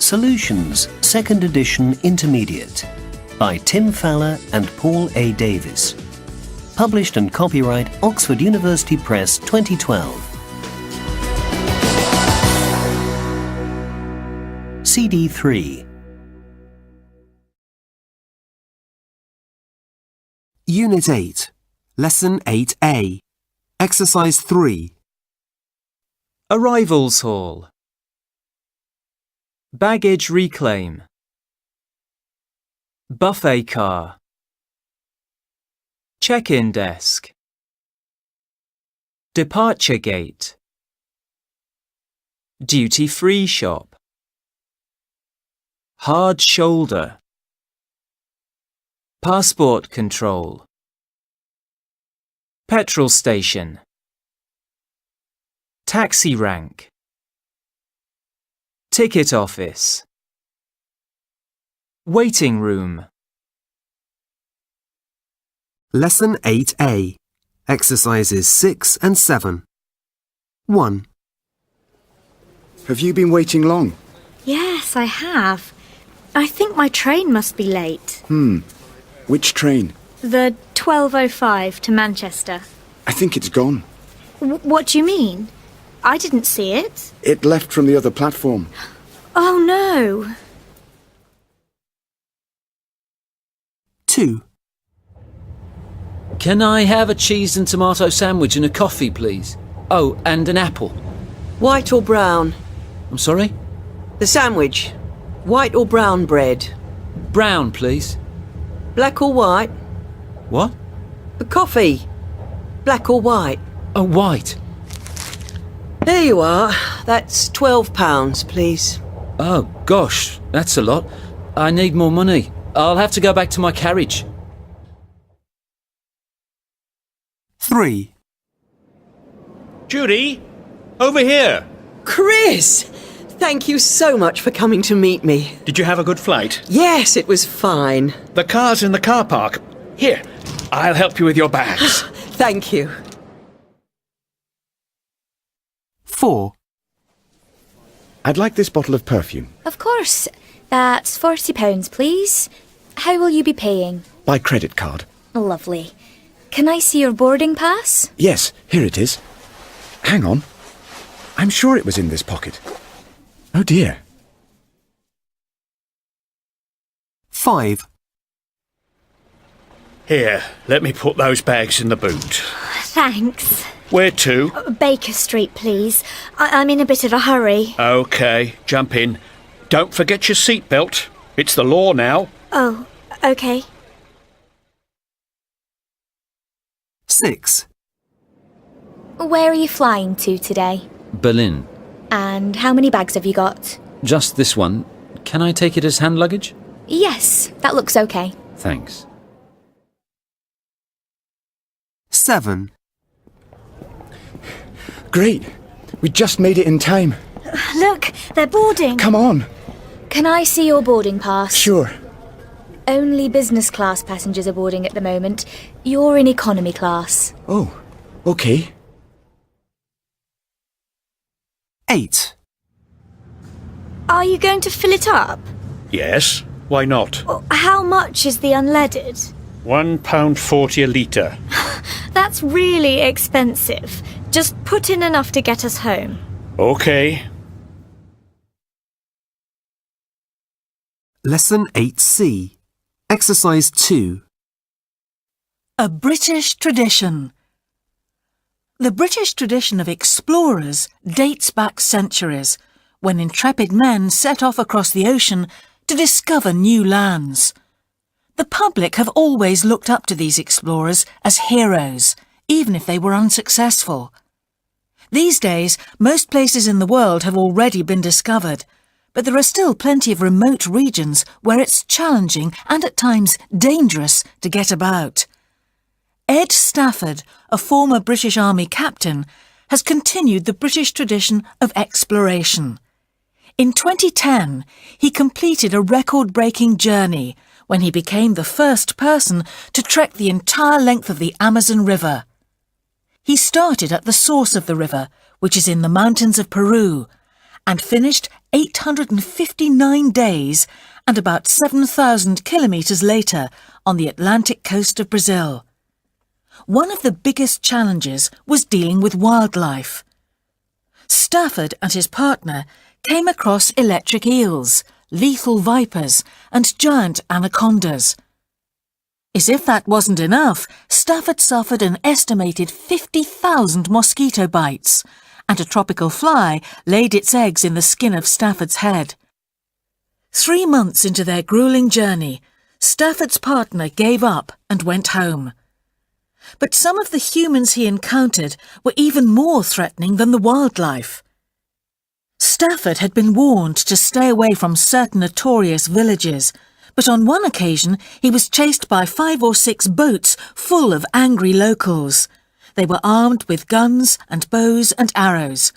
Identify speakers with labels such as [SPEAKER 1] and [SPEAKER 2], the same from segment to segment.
[SPEAKER 1] Solutions, 2nd edition intermediate, by Tim Faller and Paul A. Davis. Published and copyright Oxford University Press 2012. CD3.
[SPEAKER 2] Unit 8, Lesson 8A, Exercise 3.
[SPEAKER 3] Arrivals Hall. Baggage reclaim. Buffet car. Check-in desk. Departure gate. Duty-free shop. Hard shoulder. Passport control. Petrol station. Taxi rank. Ticket office. Waiting room.
[SPEAKER 2] Lesson 8A, Exercises 6 and 7. 1.
[SPEAKER 4] Have you been waiting long?
[SPEAKER 5] Yes, I have. I think my train must be late.
[SPEAKER 4] Which train?
[SPEAKER 5] The 12:05 to Manchester.
[SPEAKER 4] I think it's gone.
[SPEAKER 5] What do you mean? I didn't see it.
[SPEAKER 4] It left from the other platform.
[SPEAKER 5] Oh no.
[SPEAKER 2] 2.
[SPEAKER 6] Can I have a cheese and tomato sandwich and a coffee, please? Oh, and an apple.
[SPEAKER 7] White or brown?
[SPEAKER 6] I'm sorry?
[SPEAKER 7] The sandwich. White or brown bread?
[SPEAKER 6] Brown, please.
[SPEAKER 7] Black or white?
[SPEAKER 6] What?
[SPEAKER 7] The coffee. Black or white?
[SPEAKER 6] Oh, white.
[SPEAKER 7] There you are. That's £12, please.
[SPEAKER 6] Oh, gosh, that's a lot. I need more money. I'll have to go back to my carriage.
[SPEAKER 2] 3.
[SPEAKER 8] Judy, over here.
[SPEAKER 7] Chris! Thank you so much for coming to meet me.
[SPEAKER 8] Did you have a good flight?
[SPEAKER 7] Yes, it was fine.
[SPEAKER 8] The car's in the car park. Here, I'll help you with your bags.
[SPEAKER 7] Thank you.
[SPEAKER 2] 4.
[SPEAKER 4] I'd like this bottle of perfume.
[SPEAKER 5] Of course. That's £40, please. How will you be paying?
[SPEAKER 4] By credit card.
[SPEAKER 5] Lovely. Can I see your boarding pass?
[SPEAKER 4] Yes, here it is. Hang on. I'm sure it was in this pocket. Oh dear.
[SPEAKER 2] 5.
[SPEAKER 8] Here, let me put those bags in the boot.
[SPEAKER 5] Thanks.
[SPEAKER 8] Where to?
[SPEAKER 5] Baker Street, please. I'm in a bit of a hurry.
[SPEAKER 8] OK, jump in. Don't forget your seatbelt. It's the law now.
[SPEAKER 5] Oh, OK.
[SPEAKER 2] 6.
[SPEAKER 5] Where are you flying to today?
[SPEAKER 6] Berlin.
[SPEAKER 5] And how many bags have you got?
[SPEAKER 6] Just this one. Can I take it as hand luggage?
[SPEAKER 5] Yes, that looks OK.
[SPEAKER 6] Thanks.
[SPEAKER 2] 7.
[SPEAKER 4] Great. We just made it in time.
[SPEAKER 5] Look, they're boarding.
[SPEAKER 4] Come on.
[SPEAKER 5] Can I see your boarding pass?
[SPEAKER 4] Sure.
[SPEAKER 5] Only business class passengers are boarding at the moment. You're in economy class.
[SPEAKER 4] Oh, OK.
[SPEAKER 2] 8.
[SPEAKER 5] Are you going to fill it up?
[SPEAKER 8] Yes, why not?
[SPEAKER 5] How much is the unleaded?
[SPEAKER 8] £1.40 a litre.
[SPEAKER 5] That's really expensive. Just put in enough to get us home.
[SPEAKER 8] OK.
[SPEAKER 2] Lesson 8C, Exercise 2.
[SPEAKER 9] A British tradition. The British tradition of explorers dates back centuries, when intrepid men set off across the ocean to discover new lands. The public have always looked up to these explorers as heroes, even if they were unsuccessful. These days, most places in the world have already been discovered, but there are still plenty of remote regions where it's challenging and at times dangerous to get about. Ed Stafford, a former British Army captain, has continued the British tradition of exploration. In 2010, he completed a record-breaking journey when he became the first person to trek the entire length of the Amazon River. He started at the source of the river, which is in the mountains of Peru, and finished 859 days and about 7,000 kilometres later on the Atlantic coast of Brazil. One of the biggest challenges was dealing with wildlife. Stafford and his partner came across electric eels, lethal vipers and giant anacondas. As if that wasn't enough, Stafford suffered an estimated 50,000 mosquito bites, and a tropical fly laid its eggs in the skin of Stafford's head. 3 months into their gruelling journey, Stafford's partner gave up and went home. But some of the humans he encountered were even more threatening than the wildlife. Stafford had been warned to stay away from certain notorious villages, but on one occasion he was chased by 5 or 6 boats full of angry locals. They were armed with guns and bows and arrows.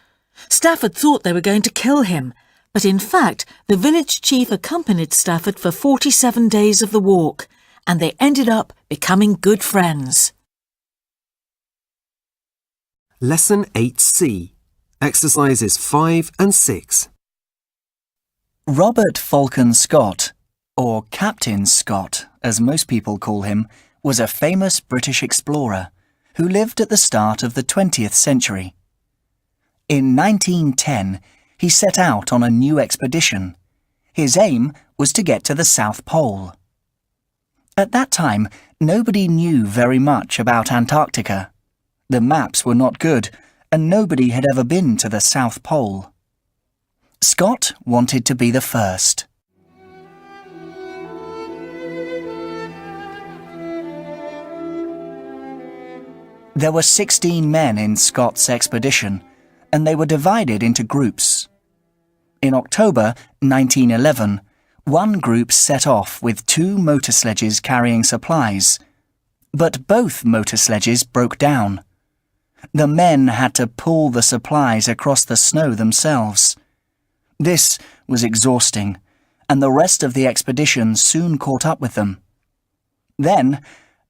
[SPEAKER 9] Stafford thought they were going to kill him, but in fact the village chief accompanied Stafford for 47 days of the walk, and they ended up becoming good friends.
[SPEAKER 2] Lesson 8C, Exercises 5 and 6.
[SPEAKER 10] Robert Falcon Scott, or Captain Scott, as most people call him, was a famous British explorer who lived at the start of the 20th century. In 1910, he set out on a new expedition. His aim was to get to the South Pole. At that time, nobody knew very much about Antarctica. The maps were not good, and nobody had ever been to the South Pole. Scott wanted to be the first. There were 16 men in Scott's expedition, and they were divided into groups. In October 1911, one group set off with 2 motor sledges carrying supplies, but both motor sledges broke down. The men had to pull the supplies across the snow themselves. This was exhausting, and the rest of the expedition soon caught up with them. Then,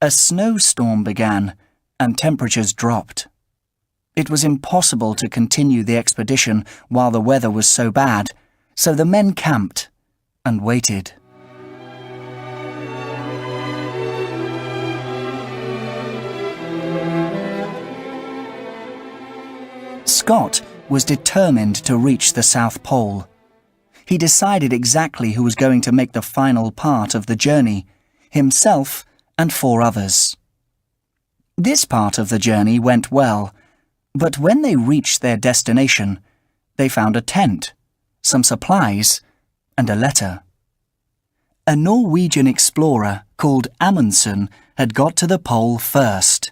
[SPEAKER 10] a snowstorm began, and temperatures dropped. It was impossible to continue the expedition while the weather was so bad, so the men camped and waited. Scott was determined to reach the South Pole. He decided exactly who was going to make the final part of the journey, himself and 4 others. This part of the journey went well, but when they reached their destination, they found a tent, some supplies, and a letter. A Norwegian explorer called Amundsen had got to the pole first.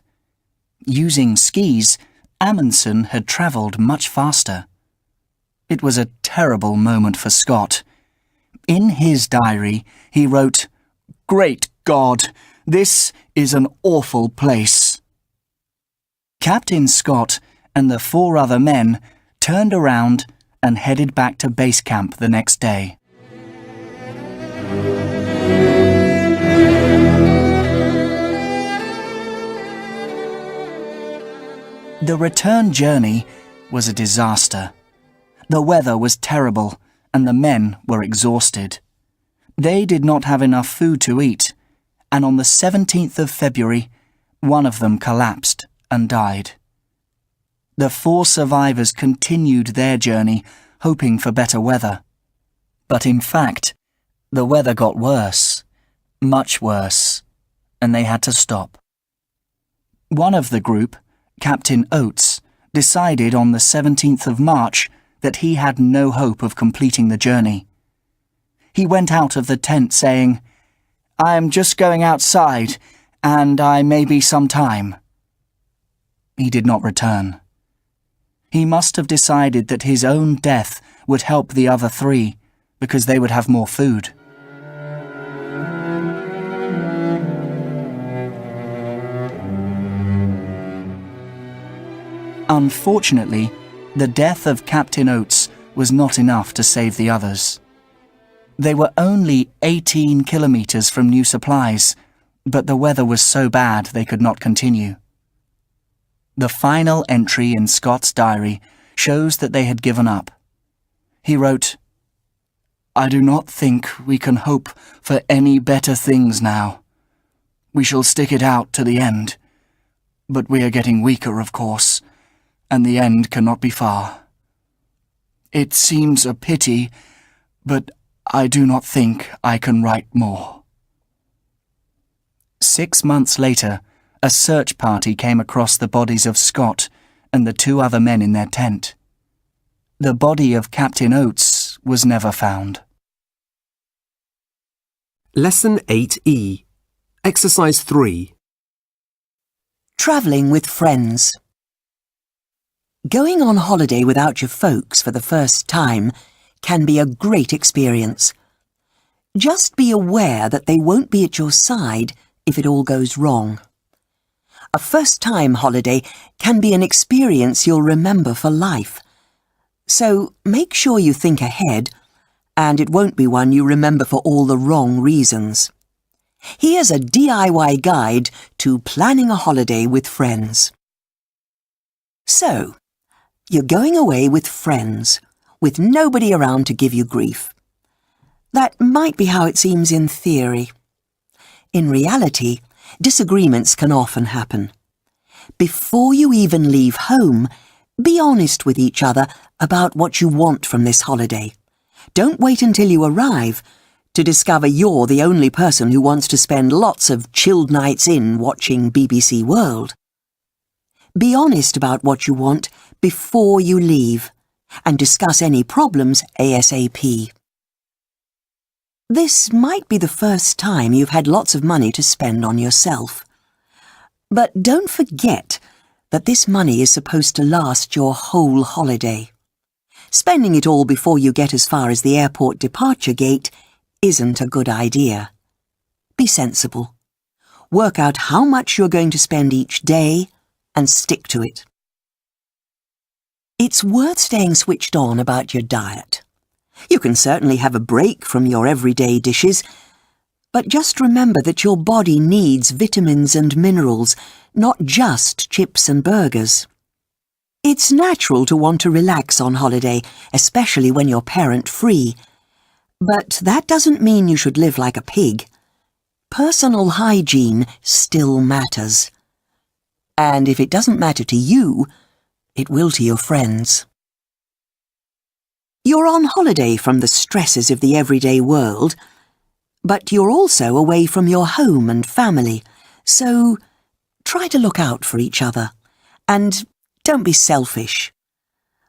[SPEAKER 10] Using skis, Amundsen had travelled much faster. It was a terrible moment for Scott. In his diary, he wrote, "Great God, this is an awful place." Captain Scott and the 4 other men turned around and headed back to base camp the next day. The return journey was a disaster. The weather was terrible, and the men were exhausted. They did not have enough food to eat, and on the 17th of February, one of them collapsed and died. The 4 survivors continued their journey, hoping for better weather. But in fact, the weather got worse, much worse, and they had to stop. One of the group, Captain Oates, decided on the 17th of March that he had no hope of completing the journey. He went out of the tent saying, "I am just going outside, and I may be some time." He did not return. He must have decided that his own death would help the other 3, because they would have more food. Unfortunately, the death of Captain Oates was not enough to save the others. They were only 18 kilometres from new supplies, but the weather was so bad they could not continue. The final entry in Scott's diary shows that they had given up. He wrote, "I do not think we can hope for any better things now. We shall stick it out to the end. But we are getting weaker, of course, and the end cannot be far. It seems a pity, but I do not think I can write more." 6 months later, a search party came across the bodies of Scott and the 2 other men in their tent. The body of Captain Oates was never found.
[SPEAKER 2] Lesson 8E. Exercise 3.
[SPEAKER 11] Travelling with friends. Going on holiday without your folks for the first time can be a great experience. Just be aware that they won't be at your side if it all goes wrong. A first-time holiday can be an experience you'll remember for life. So make sure you think ahead, and it won't be one you remember for all the wrong reasons. Here's a DIY guide to planning a holiday with friends. So, you're going away with friends, with nobody around to give you grief. That might be how it seems in theory. In reality, disagreements can often happen. Before you even leave home, be honest with each other about what you want from this holiday. Don't wait until you arrive to discover you're the only person who wants to spend lots of chilled nights in watching BBC World. Be honest about what you want before you leave, and discuss any problems ASAP. This might be the first time you've had lots of money to spend on yourself. But don't forget that this money is supposed to last your whole holiday. Spending it all before you get as far as the airport departure gate isn't a good idea. Be sensible. Work out how much you're going to spend each day and stick to it. It's worth staying switched on about your diet. You can certainly have a break from your everyday dishes, but just remember that your body needs vitamins and minerals, not just chips and burgers. It's natural to want to relax on holiday, especially when you're parent-free. But that doesn't mean you should live like a pig. Personal hygiene still matters. And if it doesn't matter to you, it will to your friends. You're on holiday from the stresses of the everyday world, but you're also away from your home and family, so try to look out for each other. And don't be selfish.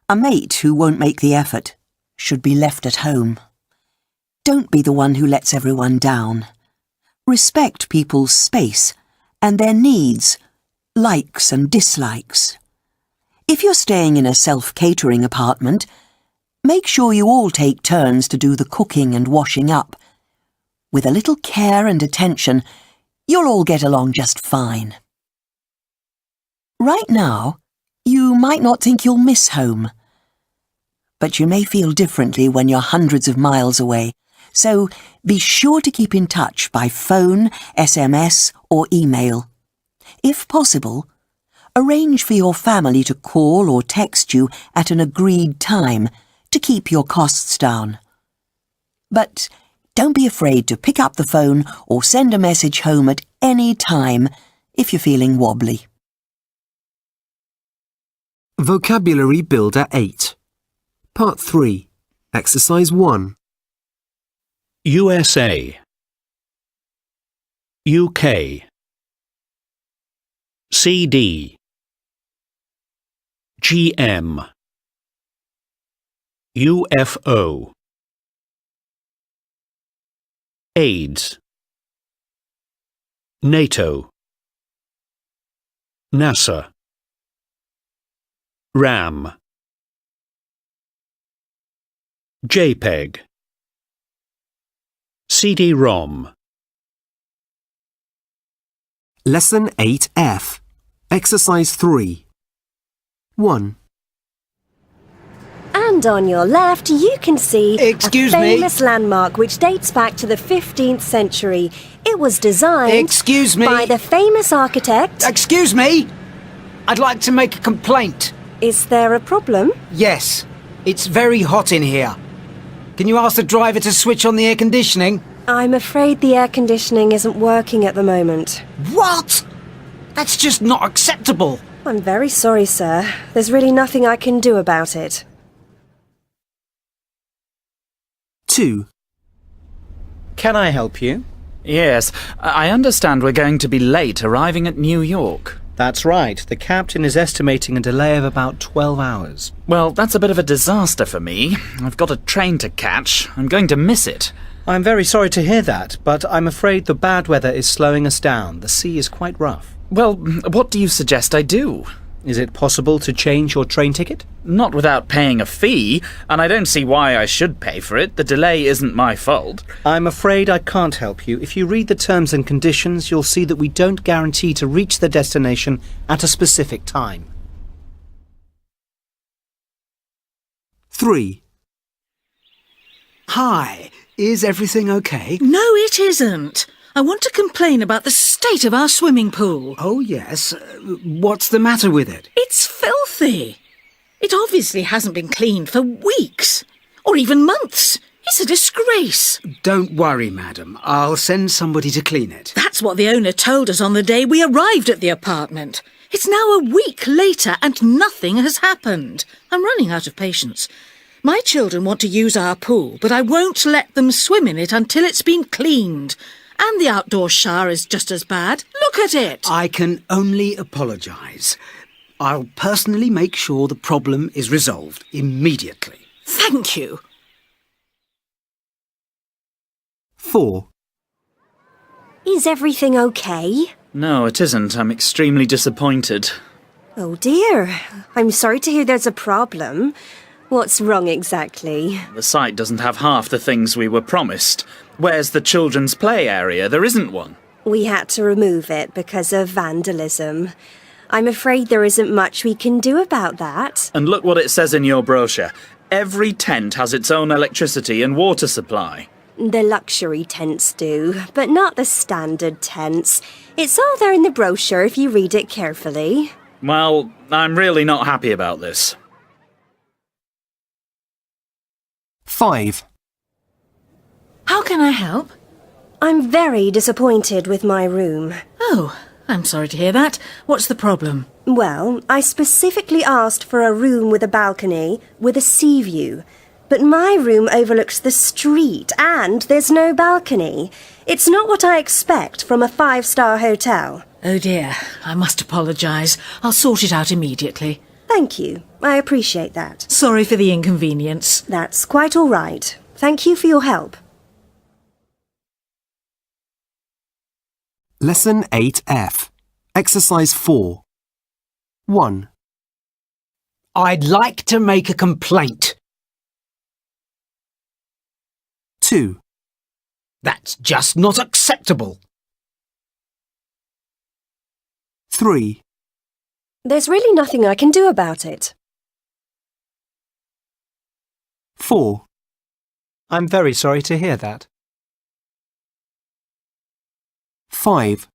[SPEAKER 11] A mate who won't make the effort should be left at home. Don't be the one who lets everyone down. Respect people's space and their needs, likes and dislikes. If you're staying in a self-catering apartment, make sure you all take turns to do the cooking and washing up. With a little care and attention, you'll all get along just fine. Right now, you might not think you'll miss home. But you may feel differently when you're hundreds of miles away, so be sure to keep in touch by phone, SMS or email. If possible, arrange for your family to call or text you at an agreed time to keep your costs down. But don't be afraid to pick up the phone or send a message home at any time if you're feeling wobbly.
[SPEAKER 2] Vocabulary Builder 8. Part 3. Exercise 1.
[SPEAKER 8] USA, UK, CD, GM, UFO, AIDS, NATO, NASA, RAM, JPEG, CD-ROM.
[SPEAKER 2] Lesson 8F. Exercise 3. 1.
[SPEAKER 12] And on your left, you can see
[SPEAKER 13] Excuse
[SPEAKER 12] a
[SPEAKER 13] me?
[SPEAKER 12] famous landmark which dates back to the 15th century. It was designed
[SPEAKER 13] Excuse me?
[SPEAKER 12] by the famous architect.
[SPEAKER 13] Excuse me? I'd like to make a complaint.
[SPEAKER 12] Is there a problem?
[SPEAKER 13] Yes. It's very hot in here. Can you ask the driver to switch on the air conditioning?
[SPEAKER 12] I'm afraid the air conditioning isn't working at the moment.
[SPEAKER 13] What? That's just not acceptable.
[SPEAKER 12] I'm very sorry, sir. There's really nothing I can do about it.
[SPEAKER 2] 2.
[SPEAKER 10] Can I help you?
[SPEAKER 14] Yes, I understand we're going to be late arriving at New York.
[SPEAKER 10] That's right. The captain is estimating a delay of about 12 hours.
[SPEAKER 14] Well, that's a bit of a disaster for me. I've got a train to catch. I'm going to miss it.
[SPEAKER 10] I'm very sorry to hear that, but I'm afraid the bad weather is slowing us down. The sea is quite rough.
[SPEAKER 14] Well, what do you suggest I do?
[SPEAKER 10] Is it possible to change your train ticket?
[SPEAKER 14] Not without paying a fee, and I don't see why I should pay for it. The delay isn't my fault.
[SPEAKER 10] I'm afraid I can't help you. If you read the terms and conditions, you'll see that we don't guarantee to reach the destination at a specific time.
[SPEAKER 2] 3.
[SPEAKER 13] Hi, is everything okay?
[SPEAKER 9] No, it isn't. I want to complain about the state of our swimming pool.
[SPEAKER 13] Oh, yes. What's the matter with it?
[SPEAKER 9] It's filthy. It obviously hasn't been cleaned for weeks, or even months. It's a disgrace.
[SPEAKER 13] Don't worry, madam. I'll send somebody to clean it.
[SPEAKER 9] That's what the owner told us on the day we arrived at the apartment. It's now a week later and nothing has happened. I'm running out of patience. My children want to use our pool, but I won't let them swim in it until it's been cleaned. And the outdoor shower is just as bad. Look at it.
[SPEAKER 13] I can only apologise. I'll personally make sure the problem is resolved immediately.
[SPEAKER 9] Thank you.
[SPEAKER 2] 4.
[SPEAKER 12] Is everything okay?
[SPEAKER 14] No, it isn't. I'm extremely disappointed.
[SPEAKER 12] Oh dear. I'm sorry to hear there's a problem. What's wrong exactly?
[SPEAKER 14] The site doesn't have half the things we were promised. Where's the children's play area? There isn't one.
[SPEAKER 12] We had to remove it because of vandalism. I'm afraid there isn't much we can do about that.
[SPEAKER 14] And look what it says in your brochure. Every tent has its own electricity and water supply.
[SPEAKER 12] The luxury tents do, but not the standard tents. It's all there in the brochure if you read it carefully.
[SPEAKER 14] Well, I'm really not happy about this.
[SPEAKER 2] 5.
[SPEAKER 9] How can I help?
[SPEAKER 12] I'm very disappointed with my room.
[SPEAKER 9] Oh, I'm sorry to hear that. What's the problem?
[SPEAKER 12] Well, I specifically asked for a room with a balcony with a sea view. But my room overlooks the street and there's no balcony. It's not what I expect from a 5-star hotel.
[SPEAKER 9] Oh dear, I must apologise. I'll sort it out immediately.
[SPEAKER 12] Thank you. I appreciate that.
[SPEAKER 9] Sorry for the inconvenience.
[SPEAKER 12] That's quite all right. Thank you for your help.
[SPEAKER 2] Lesson 8F. Exercise 4. 1.
[SPEAKER 13] I'd like to make a complaint.
[SPEAKER 2] 2.
[SPEAKER 13] That's just not acceptable.
[SPEAKER 2] 3.
[SPEAKER 12] There's really nothing I can do about it.
[SPEAKER 2] 4.
[SPEAKER 10] I'm very sorry to hear that.
[SPEAKER 2] 5.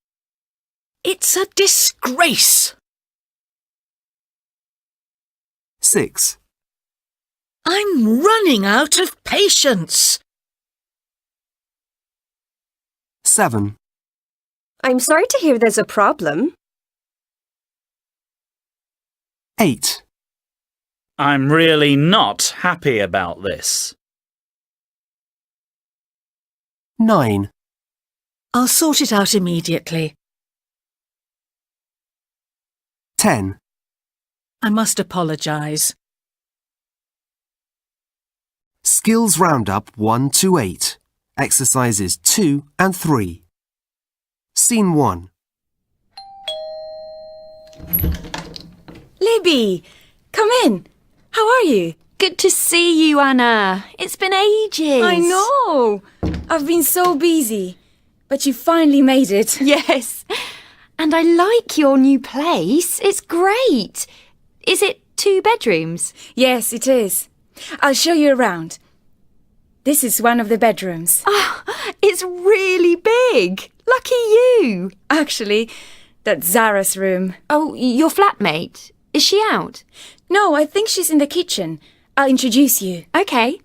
[SPEAKER 9] It's a disgrace.
[SPEAKER 2] 6.
[SPEAKER 9] I'm running out of patience.
[SPEAKER 2] 7.
[SPEAKER 12] I'm sorry to hear there's a problem.
[SPEAKER 2] 8.
[SPEAKER 14] I'm really not happy about this.
[SPEAKER 2] 9.
[SPEAKER 9] I'll sort it out immediately.
[SPEAKER 2] 10.
[SPEAKER 9] I must apologise.
[SPEAKER 2] Skills Roundup 1 to 8. Exercises 2 and 3. Scene 1.
[SPEAKER 15] Libby, come in. How are you?
[SPEAKER 16] Good to see you, Anna. It's been ages.
[SPEAKER 15] I know. I've been so busy. But you finally made it.
[SPEAKER 16] Yes. And I like your new place. It's great. Is it 2 bedrooms?
[SPEAKER 15] Yes, it is. I'll show you around. This is one of the bedrooms.
[SPEAKER 16] Oh, it's really big. Lucky you.
[SPEAKER 15] Actually, that's Zara's room.
[SPEAKER 16] Oh, your flatmate? Is she out?
[SPEAKER 15] No, I think she's in the kitchen. I'll introduce you.
[SPEAKER 16] Okay.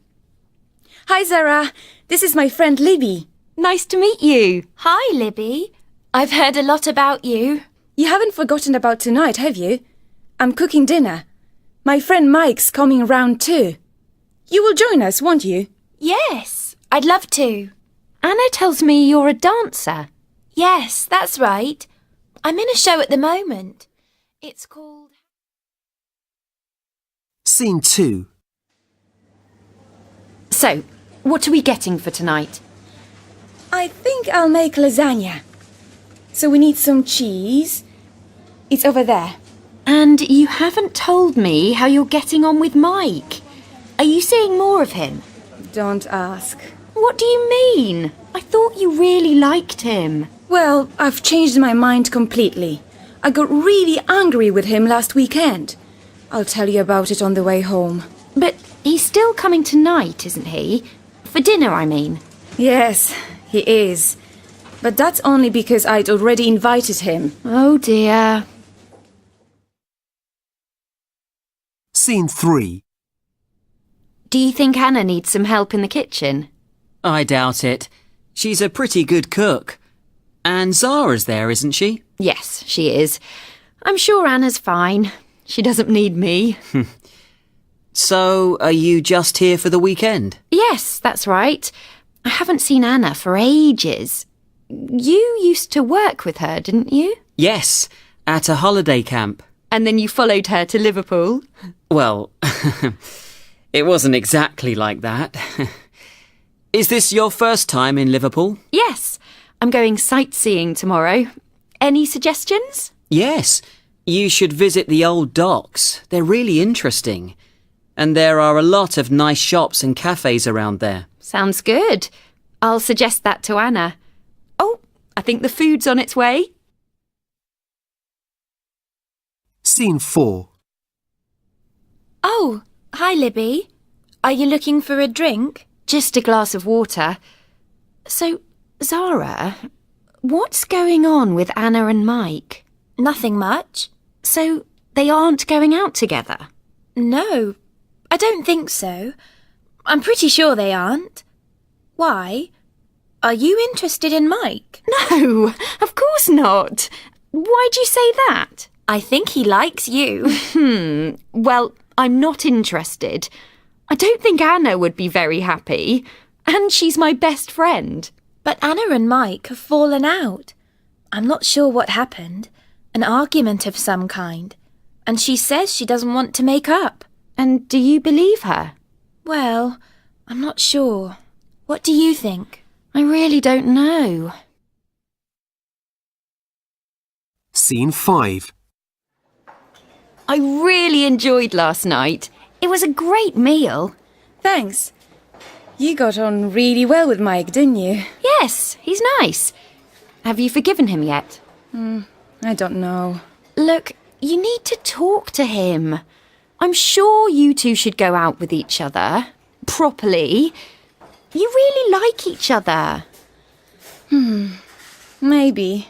[SPEAKER 15] Hi, Zara. This is my friend Libby.
[SPEAKER 16] Nice to meet you.
[SPEAKER 5] Hi, Libby. I've heard a lot about you.
[SPEAKER 15] You haven't forgotten about tonight, have you? I'm cooking dinner. My friend Mike's coming round too. You will join us, won't you?
[SPEAKER 5] Yes, I'd love to.
[SPEAKER 16] Anna tells me you're a dancer.
[SPEAKER 5] Yes, that's right. I'm in a show at the moment. It's called...
[SPEAKER 2] Scene 2.
[SPEAKER 16] So, what are we getting for tonight?
[SPEAKER 15] I think I'll make lasagna. So we need some cheese. It's over there.
[SPEAKER 16] And you haven't told me how you're getting on with Mike. Are you seeing more of him?
[SPEAKER 15] Don't ask.
[SPEAKER 16] What do you mean? I thought you really liked him.
[SPEAKER 15] Well, I've changed my mind completely. I got really angry with him last weekend. I'll tell you about it on the way home.
[SPEAKER 16] But he's still coming tonight, isn't he? For dinner, I mean.
[SPEAKER 15] Yes, he is. But that's only because I'd already invited him.
[SPEAKER 16] Oh dear.
[SPEAKER 2] Scene 3.
[SPEAKER 16] Do you think Anna needs some help in the kitchen?
[SPEAKER 3] I doubt it. She's a pretty good cook. And Zara's there, isn't she?
[SPEAKER 16] Yes, she is. I'm sure Anna's fine. She doesn't need me.
[SPEAKER 3] So, are you just here for the weekend?
[SPEAKER 16] Yes, that's right. I haven't seen Anna for ages. You used to work with her, didn't you?
[SPEAKER 3] Yes, at a holiday camp.
[SPEAKER 16] And then you followed her to Liverpool?
[SPEAKER 3] Well, it wasn't exactly like that. Is this your first time in Liverpool?
[SPEAKER 16] Yes, I'm going sightseeing tomorrow. Any suggestions?
[SPEAKER 3] Yes, you should visit the old docks. They're really interesting. And there are a lot of nice shops and cafes around there.
[SPEAKER 16] Sounds good. I'll suggest that to Anna. Oh, I think the food's on its way.
[SPEAKER 2] Scene 4.
[SPEAKER 5] Oh, hi, Libby. Are you looking for a drink?
[SPEAKER 16] Just a glass of water. So, Zara, what's going on with Anna and Mike?
[SPEAKER 5] Nothing much.
[SPEAKER 16] So, they aren't going out together?
[SPEAKER 5] No, I don't think so. I'm pretty sure they aren't. Why? Are you interested in Mike?
[SPEAKER 16] No, of course not. Why'd you say that?
[SPEAKER 5] I think he likes you.
[SPEAKER 16] Well, I'm not interested. I don't think Anna would be very happy. And she's my best friend.
[SPEAKER 5] But Anna and Mike have fallen out. I'm not sure what happened. An argument of some kind. And she says she doesn't want to make up.
[SPEAKER 16] And do you believe her?
[SPEAKER 5] Well, I'm not sure. What do you think?
[SPEAKER 16] I really don't know.
[SPEAKER 2] Scene 5.
[SPEAKER 16] I really enjoyed last night. It was a great meal.
[SPEAKER 15] Thanks. You got on really well with Mike, didn't you?
[SPEAKER 16] Yes, he's nice. Have you forgiven him yet?
[SPEAKER 15] I don't know.
[SPEAKER 16] Look, you need to talk to him. I'm sure you two should go out with each other. Properly. You really like each other.
[SPEAKER 15] Maybe.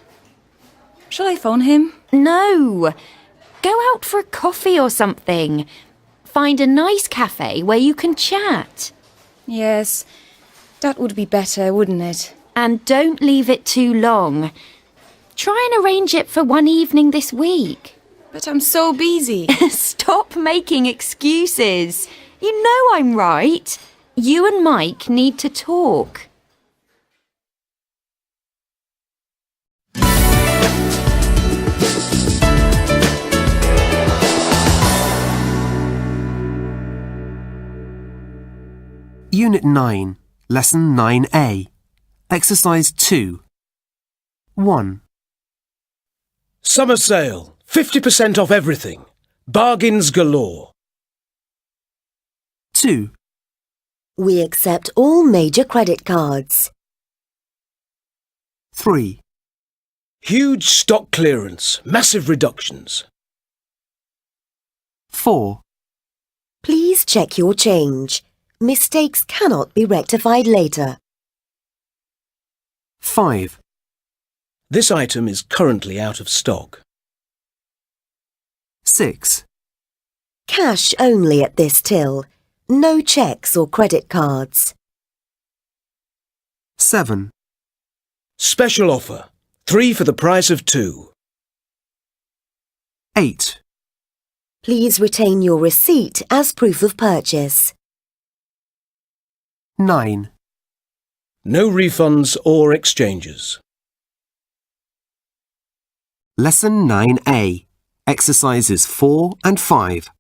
[SPEAKER 15] Shall I phone him?
[SPEAKER 16] No. Go out for a coffee or something. Find a nice cafe where you can chat.
[SPEAKER 15] Yes, that would be better, wouldn't it?
[SPEAKER 16] And don't leave it too long. Try and arrange it for one evening this week.
[SPEAKER 15] But I'm so busy.
[SPEAKER 16] Stop making excuses. You know I'm right. You and Mike need to talk.
[SPEAKER 2] Unit 9, Lesson 9A. Exercise 2. 1.
[SPEAKER 8] Summer sale. 50% off everything. Bargains galore.
[SPEAKER 2] 2.
[SPEAKER 17] We accept all major credit cards.
[SPEAKER 2] 3.
[SPEAKER 8] Huge stock clearance. Massive reductions.
[SPEAKER 2] 4.
[SPEAKER 17] Please check your change. Mistakes cannot be rectified later.
[SPEAKER 2] 5.
[SPEAKER 8] This item is currently out of stock.
[SPEAKER 2] 6.
[SPEAKER 17] Cash only at this till. No cheques or credit cards.
[SPEAKER 2] 7.
[SPEAKER 18] Special offer. 3 for the price of 2.
[SPEAKER 2] 8.
[SPEAKER 17] Please retain your receipt as proof of purchase.
[SPEAKER 2] 9.
[SPEAKER 18] No refunds or exchanges.
[SPEAKER 2] Lesson 9A. Exercises 4 and 5.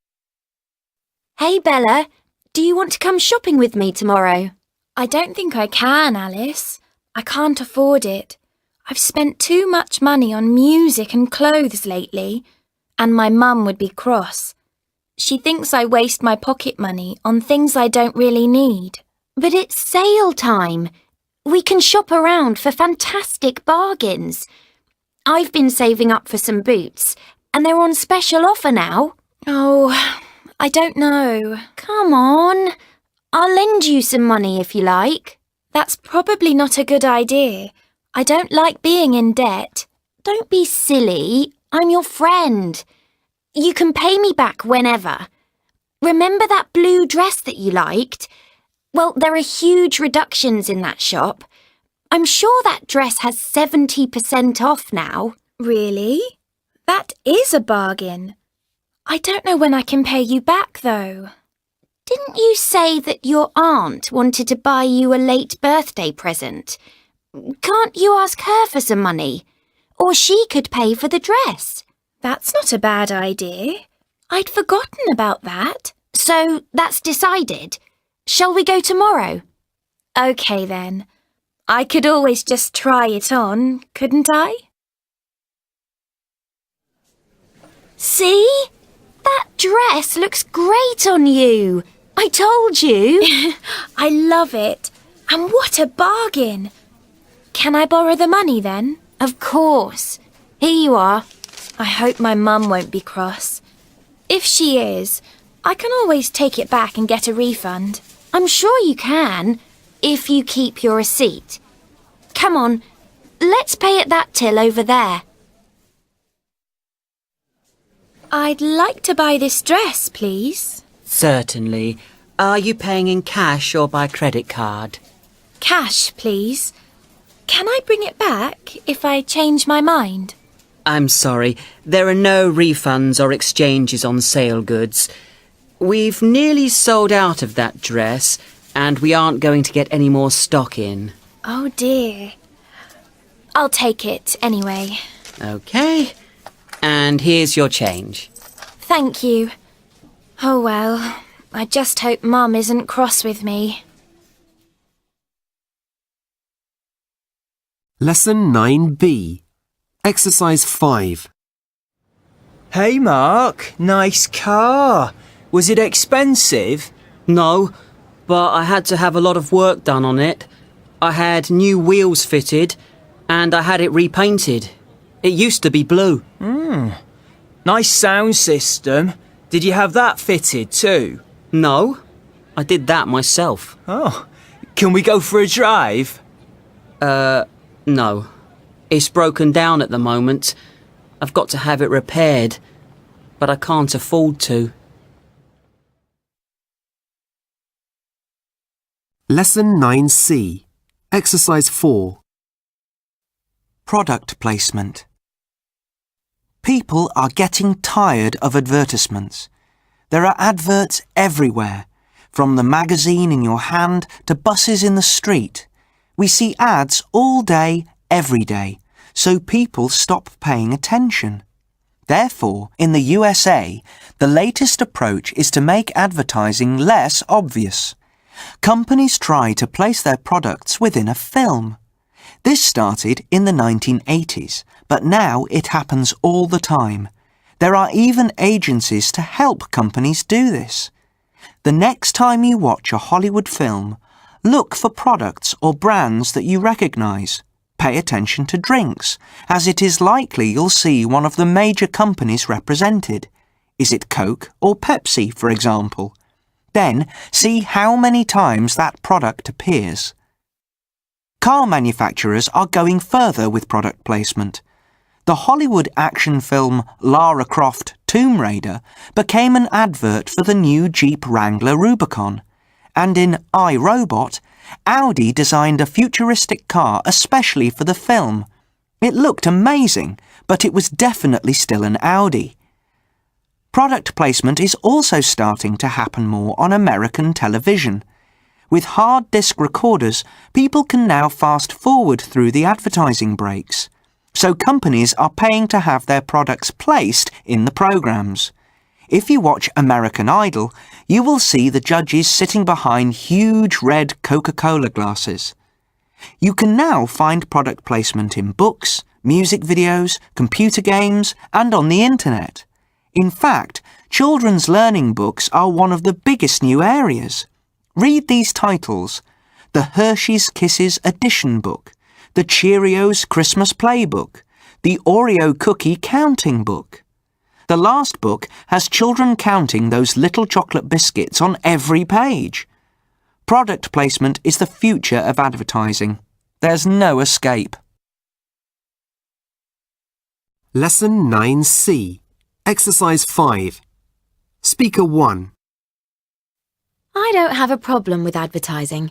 [SPEAKER 16] Hey, Bella, do you want to come shopping with me tomorrow?
[SPEAKER 5] I don't think I can, Alice. I can't afford it. I've spent too much money on music and clothes lately, and my mum would be cross. She thinks I waste my pocket money on things I don't really need.
[SPEAKER 16] But it's sale time. We can shop around for fantastic bargains. I've been saving up for some boots, and they're on special offer now.
[SPEAKER 5] Oh, I don't know.
[SPEAKER 16] Come on. I'll lend you some money if you like.
[SPEAKER 5] That's probably not a good idea. I don't like being in debt.
[SPEAKER 16] Don't be silly. I'm your friend. You can pay me back whenever. Remember that blue dress that you liked? Well, there are huge reductions in that shop. I'm sure that dress has 70% off now.
[SPEAKER 5] Really? That is a bargain. I don't know when I can pay you back, though.
[SPEAKER 16] Didn't you say that your aunt wanted to buy you a late birthday present? Can't you ask her for some money? Or she could pay for the dress.
[SPEAKER 5] That's not a bad idea. I'd forgotten about that.
[SPEAKER 16] So that's decided. Shall we go tomorrow?
[SPEAKER 5] OK then. I could always just try it on, couldn't I?
[SPEAKER 16] See? That dress looks great on you. I told you.
[SPEAKER 5] I love it. And what a bargain. Can I borrow the money then?
[SPEAKER 16] Of course. Here you are.
[SPEAKER 5] I hope my mum won't be cross. If she is, I can always take it back and get a refund.
[SPEAKER 16] I'm sure you can, if you keep your receipt. Come on, let's pay at that till over there.
[SPEAKER 5] I'd like to buy this dress, please.
[SPEAKER 3] Certainly. Are you paying in cash or by credit card?
[SPEAKER 5] Cash, please. Can I bring it back if I change my mind?
[SPEAKER 3] I'm sorry, there are no refunds or exchanges on sale goods. We've nearly sold out of that dress, and we aren't going to get any more stock in.
[SPEAKER 5] Oh dear. I'll take it anyway.
[SPEAKER 3] OK. And here's your change.
[SPEAKER 5] Thank you. Oh well, I just hope Mum isn't cross with me.
[SPEAKER 2] Lesson 9B. Exercise 5.
[SPEAKER 19] Hey Mark, nice car. Was it expensive?
[SPEAKER 3] No, but I had to have a lot of work done on it. I had new wheels fitted, and I had it repainted. It used to be blue.
[SPEAKER 19] Nice sound system. Did you have that fitted too?
[SPEAKER 3] No, I did that myself.
[SPEAKER 19] Oh, can we go for a drive?
[SPEAKER 3] No. It's broken down at the moment. I've got to have it repaired, but I can't afford to.
[SPEAKER 2] Lesson 9C. Exercise 4. Product placement. People are getting tired of advertisements. There are adverts everywhere, from the magazine in your hand to buses in the street. We see ads all day, every day, so people stop paying attention. Therefore, in the USA, the latest approach is to make advertising less obvious. Companies try to place their products within a film. This started in the 1980s, but now it happens all the time. There are even agencies to help companies do this. The next time you watch a Hollywood film, look for products or brands that you recognise. Pay attention to drinks, as it is likely you'll see one of the major companies represented. Is it Coke or Pepsi, for example? Then see how many times that product appears. Car manufacturers are going further with product placement. The Hollywood action film Lara Croft Tomb Raider became an advert for the new Jeep Wrangler Rubicon, and in I, Robot, Audi designed a futuristic car especially for the film. It looked amazing, but it was definitely still an Audi. Product placement is also starting to happen more on American television. With hard disk recorders, people can now fast forward through the advertising breaks. So companies are paying to have their products placed in the programs. If you watch American Idol, you will see the judges sitting behind huge red Coca-Cola glasses. You can now find product placement in books, music videos, computer games, and on the internet. In fact, children's learning books are one of the biggest new areas. Read these titles: the Hershey's Kisses Edition Book, the Cheerios Christmas Playbook, the Oreo Cookie Counting Book. The last book has children counting those little chocolate biscuits on every page. Product placement is the future of advertising. There's no escape.
[SPEAKER 20] Lesson 9C. Exercise 5. Speaker 1.
[SPEAKER 16] I don't have a problem with advertising.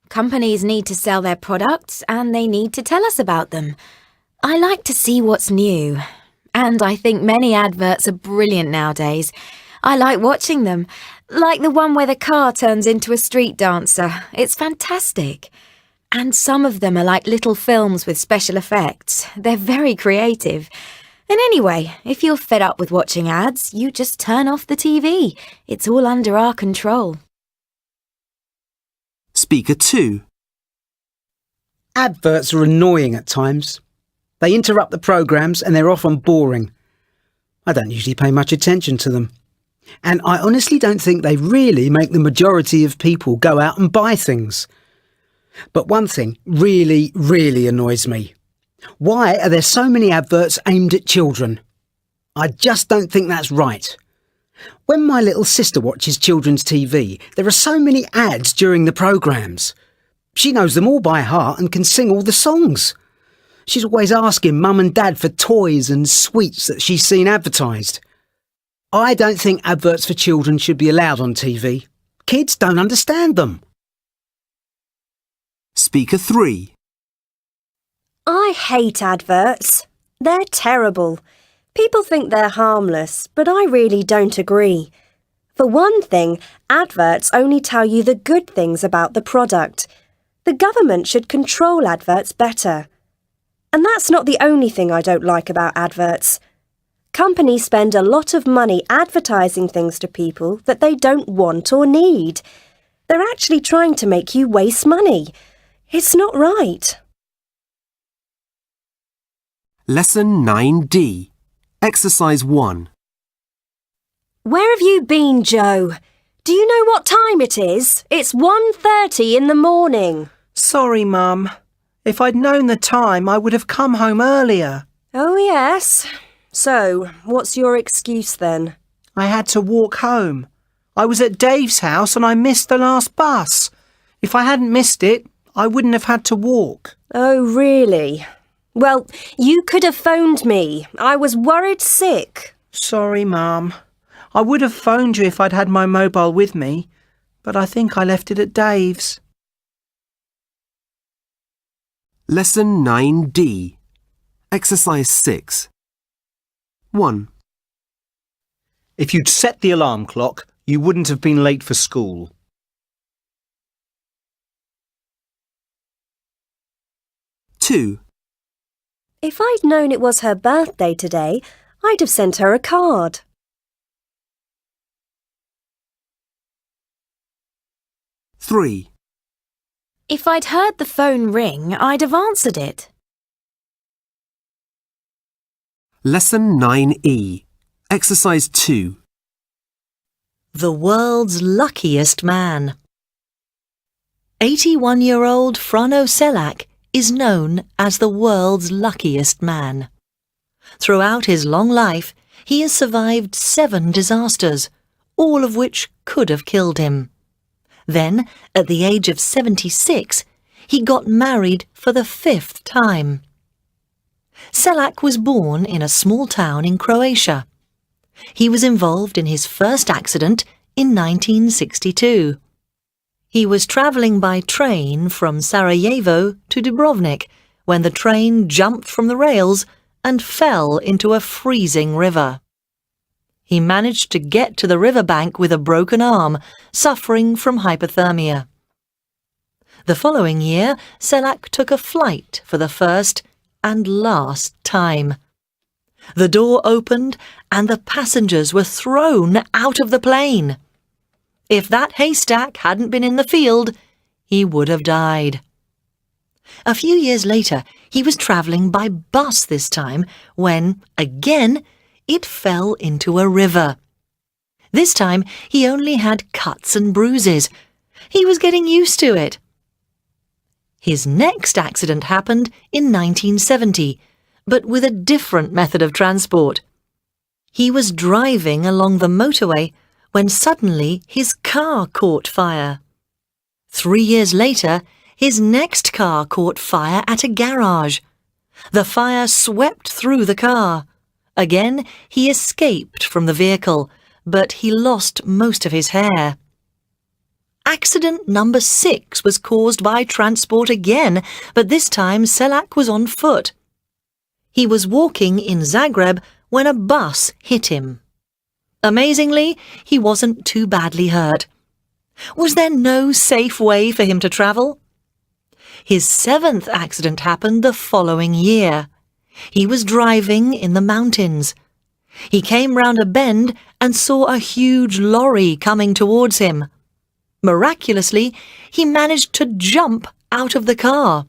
[SPEAKER 16] Companies need to sell their products and they need to tell us about them. I like to see what's new. And I think many adverts are brilliant nowadays. I like watching them. Like the one where the car turns into a street dancer. It's fantastic. And some of them are like little films with special effects. They're very creative. And anyway, if you're fed up with watching ads, you just turn off the TV. It's all under our control.
[SPEAKER 20] Speaker 2.
[SPEAKER 13] Adverts are annoying at times. They interrupt the programmes and they're often boring. I don't usually pay much attention to them. And I honestly don't think they really make the majority of people go out and buy things. But one thing really, really annoys me. Why are there so many adverts aimed at children? I just don't think that's right. When my little sister watches children's TV, there are so many ads during the programmes. She knows them all by heart and can sing all the songs. She's always asking Mum and Dad for toys and sweets that she's seen advertised. I don't think adverts for children should be allowed on TV. Kids don't understand them.
[SPEAKER 20] Speaker 3.
[SPEAKER 12] I hate adverts. They're terrible. People think they're harmless, but I really don't agree. For one thing, adverts only tell you the good things about the product. The government should control adverts better. And that's not the only thing I don't like about adverts. Companies spend a lot of money advertising things to people that they don't want or need. They're actually trying to make you waste money. It's not right.
[SPEAKER 20] Lesson 9D. Exercise 1.
[SPEAKER 12] Where have you been, Joe? Do you know what time it is? It's 1:30 in the morning.
[SPEAKER 21] Sorry, Mum. If I'd known the time, I would have come home earlier.
[SPEAKER 12] Oh, yes. So, what's your excuse then?
[SPEAKER 21] I had to walk home. I was at Dave's house and I missed the last bus. If I hadn't missed it, I wouldn't have had to walk.
[SPEAKER 12] Oh, really? Well, you could have phoned me. I was worried sick.
[SPEAKER 21] Sorry, Mum. I would have phoned you if I'd had my mobile with me, but I think I left it at Dave's.
[SPEAKER 20] Lesson 9D. Exercise 6. 1.
[SPEAKER 13] If you'd set the alarm clock, you wouldn't have been late for school.
[SPEAKER 20] 2.
[SPEAKER 12] If I'd known it was her birthday today, I'd have sent her a card.
[SPEAKER 20] 3.
[SPEAKER 16] If I'd heard the phone ring, I'd have answered it.
[SPEAKER 20] Lesson 9E. Exercise 2.
[SPEAKER 22] The world's luckiest man. 81-year-old Frano Selak is known as the world's luckiest man. Throughout his long life, he has survived 7 disasters, all of which could have killed him. Then, at the age of 76, he got married for the 5th time. Selak was born in a small town in Croatia. He was involved in his first accident in 1962. He was travelling by train from Sarajevo to Dubrovnik when the train jumped from the rails and fell into a freezing river. He managed to get to the riverbank with a broken arm, suffering from hypothermia. The following year, Selak took a flight for the first and last time. The door opened and the passengers were thrown out of the plane. If that haystack hadn't been in the field, he would have died. A few years later, he was travelling by bus this time when, again, it fell into a river. This time, he only had cuts and bruises. He was getting used to it. His next accident happened in 1970, but with a different method of transport. He was driving along the motorway when suddenly his car caught fire. 3 years later, his next car caught fire at a garage. The fire swept through the car. Again, he escaped from the vehicle, but he lost most of his hair. Accident number 6 was caused by transport again, but this time Selak was on foot. He was walking in Zagreb when a bus hit him. Amazingly, he wasn't too badly hurt. Was there no safe way for him to travel? His 7th accident happened the following year. He was driving in the mountains. He came round a bend and saw a huge lorry coming towards him. Miraculously, he managed to jump out of the car.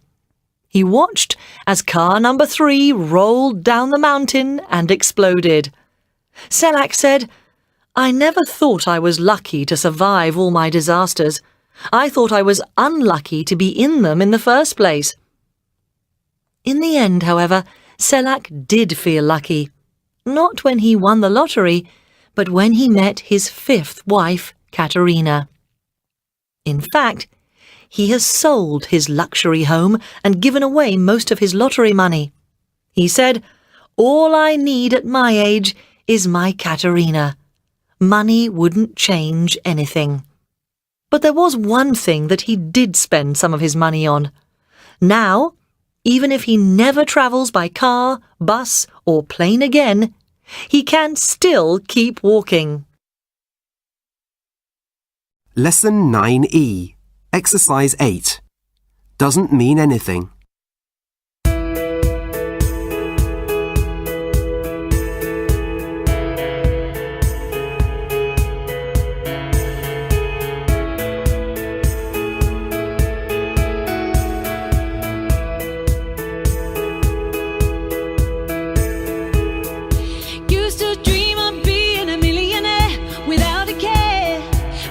[SPEAKER 22] He watched as car number 3 rolled down the mountain and exploded. Selak said, "I never thought I was lucky to survive all my disasters. I thought I was unlucky to be in them in the first place." In the end, however, Selak did feel lucky. Not when he won the lottery, but when he met his 5th wife, Katerina. In fact, he has sold his luxury home and given away most of his lottery money. He said, "All I need at my age is my Katerina. Money wouldn't change anything." But there was one thing that he did spend some of his money on. Now, even if he never travels by car, bus, or plane again, he can still keep walking.
[SPEAKER 20] Lesson 9E. Exercise 8. Doesn't mean anything.
[SPEAKER 1] Used to dream of being a millionaire without a care.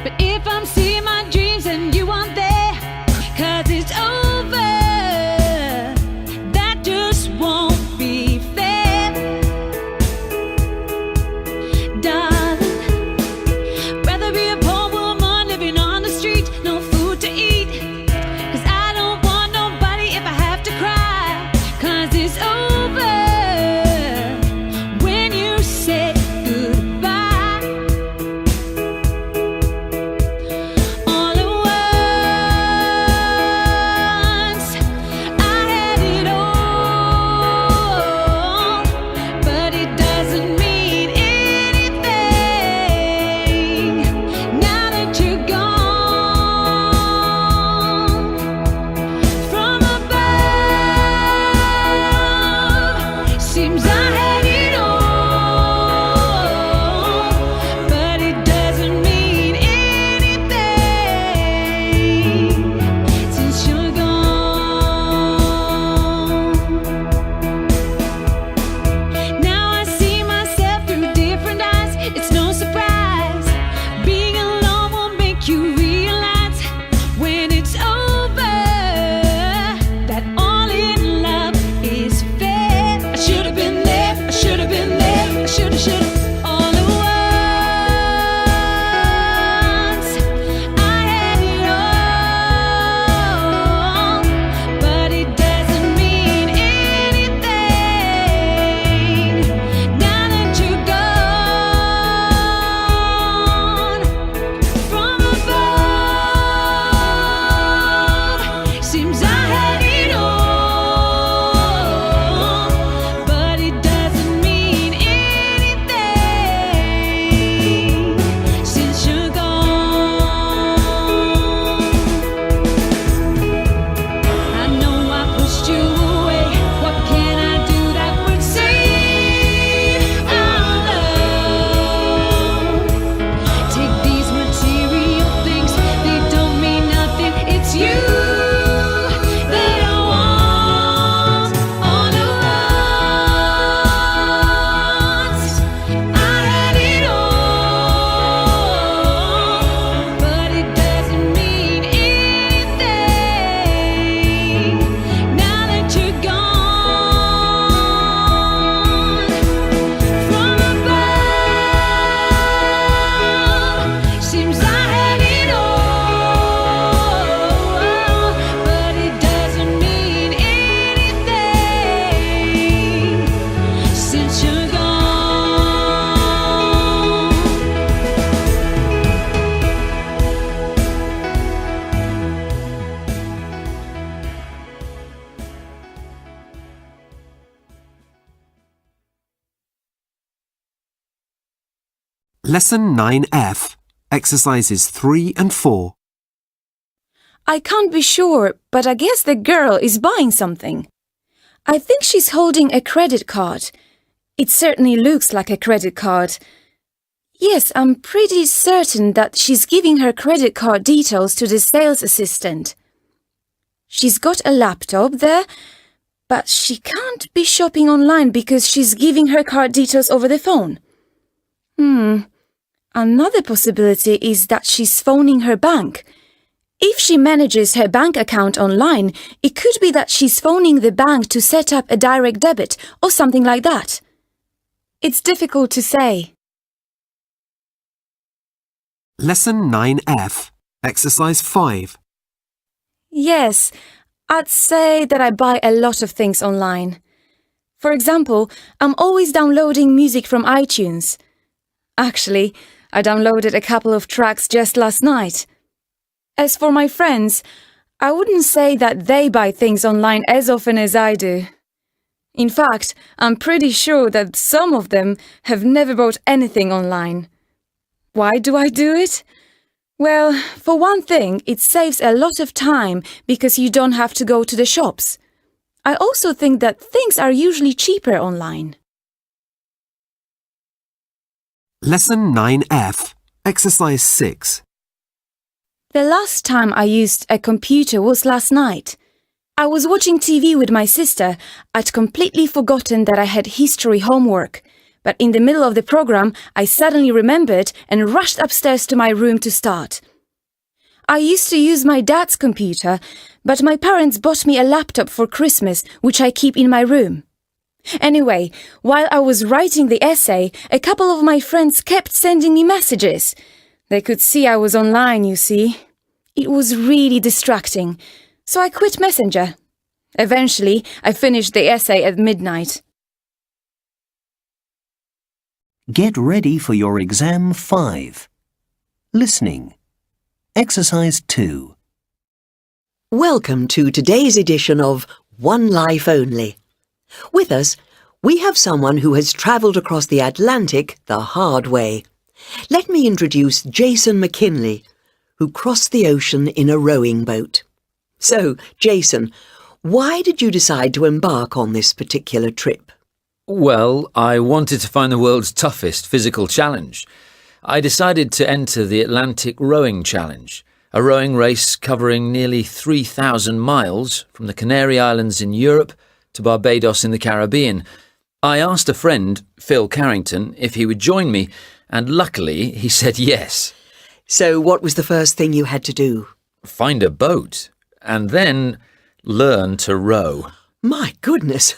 [SPEAKER 1] But if I'm seeing my dreams and you aren't there, 'cause it's over, that just won't be fair. Darling, rather be a poor woman living on the street, no food to eat. 'Cause I don't want nobody if I have to cry, 'cause it's over when you said
[SPEAKER 20] Lesson 9F, exercises 3 and 4.
[SPEAKER 15] I can't be sure, but I guess the girl is buying something. I think she's holding a credit card. It certainly looks like a credit card. Yes, I'm pretty certain that she's giving her credit card details to the sales assistant. She's got a laptop there, but she can't be shopping online because she's giving her card details over the phone. Another possibility is that she's phoning her bank. If she manages her bank account online, it could be that she's phoning the bank to set up a direct debit or something like that. It's difficult to say.
[SPEAKER 20] Lesson 9F, exercise 5.
[SPEAKER 15] Yes, I'd say that I buy a lot of things online. For example, I'm always downloading music from iTunes. Actually, I downloaded a couple of tracks just last night. As for my friends, I wouldn't say that they buy things online as often as I do. In fact, I'm pretty sure that some of them have never bought anything online. Why do I do it? Well, for one thing, it saves a lot of time because you don't have to go to the shops. I also think that things are usually cheaper online.
[SPEAKER 20] Lesson 9F, exercise 6.
[SPEAKER 15] The last time I used a computer was last night. I was watching TV with my sister. I'd completely forgotten that I had history homework. But in the middle of the program, I suddenly remembered and rushed upstairs to my room to start. I used to use my dad's computer, but my parents bought me a laptop for Christmas, which I keep in my room. Anyway, while I was writing the essay, a couple of my friends kept sending me messages. They could see I was online, you see. It was really distracting, so I quit Messenger. Eventually, I finished the essay at midnight.
[SPEAKER 6] Get ready for your exam 5. Listening. Exercise 2.
[SPEAKER 11] Welcome to today's edition of One Life Only. With us, we have someone who has travelled across the Atlantic the hard way. Let me introduce Jason Mckinley, who crossed the ocean in a rowing boat. So, Jason, why did you decide to embark on this particular trip?
[SPEAKER 7] Well, I wanted to find the world's toughest physical challenge. I decided to enter the Atlantic Rowing Challenge, a rowing race covering nearly 3,000 miles from the Canary Islands in Europe to Barbados in the Caribbean. I asked a friend, Phil Carrington, if he would join me, and luckily he said yes.
[SPEAKER 11] So what was the first thing you had to do?
[SPEAKER 7] Find a boat, and then learn to row.
[SPEAKER 11] My goodness!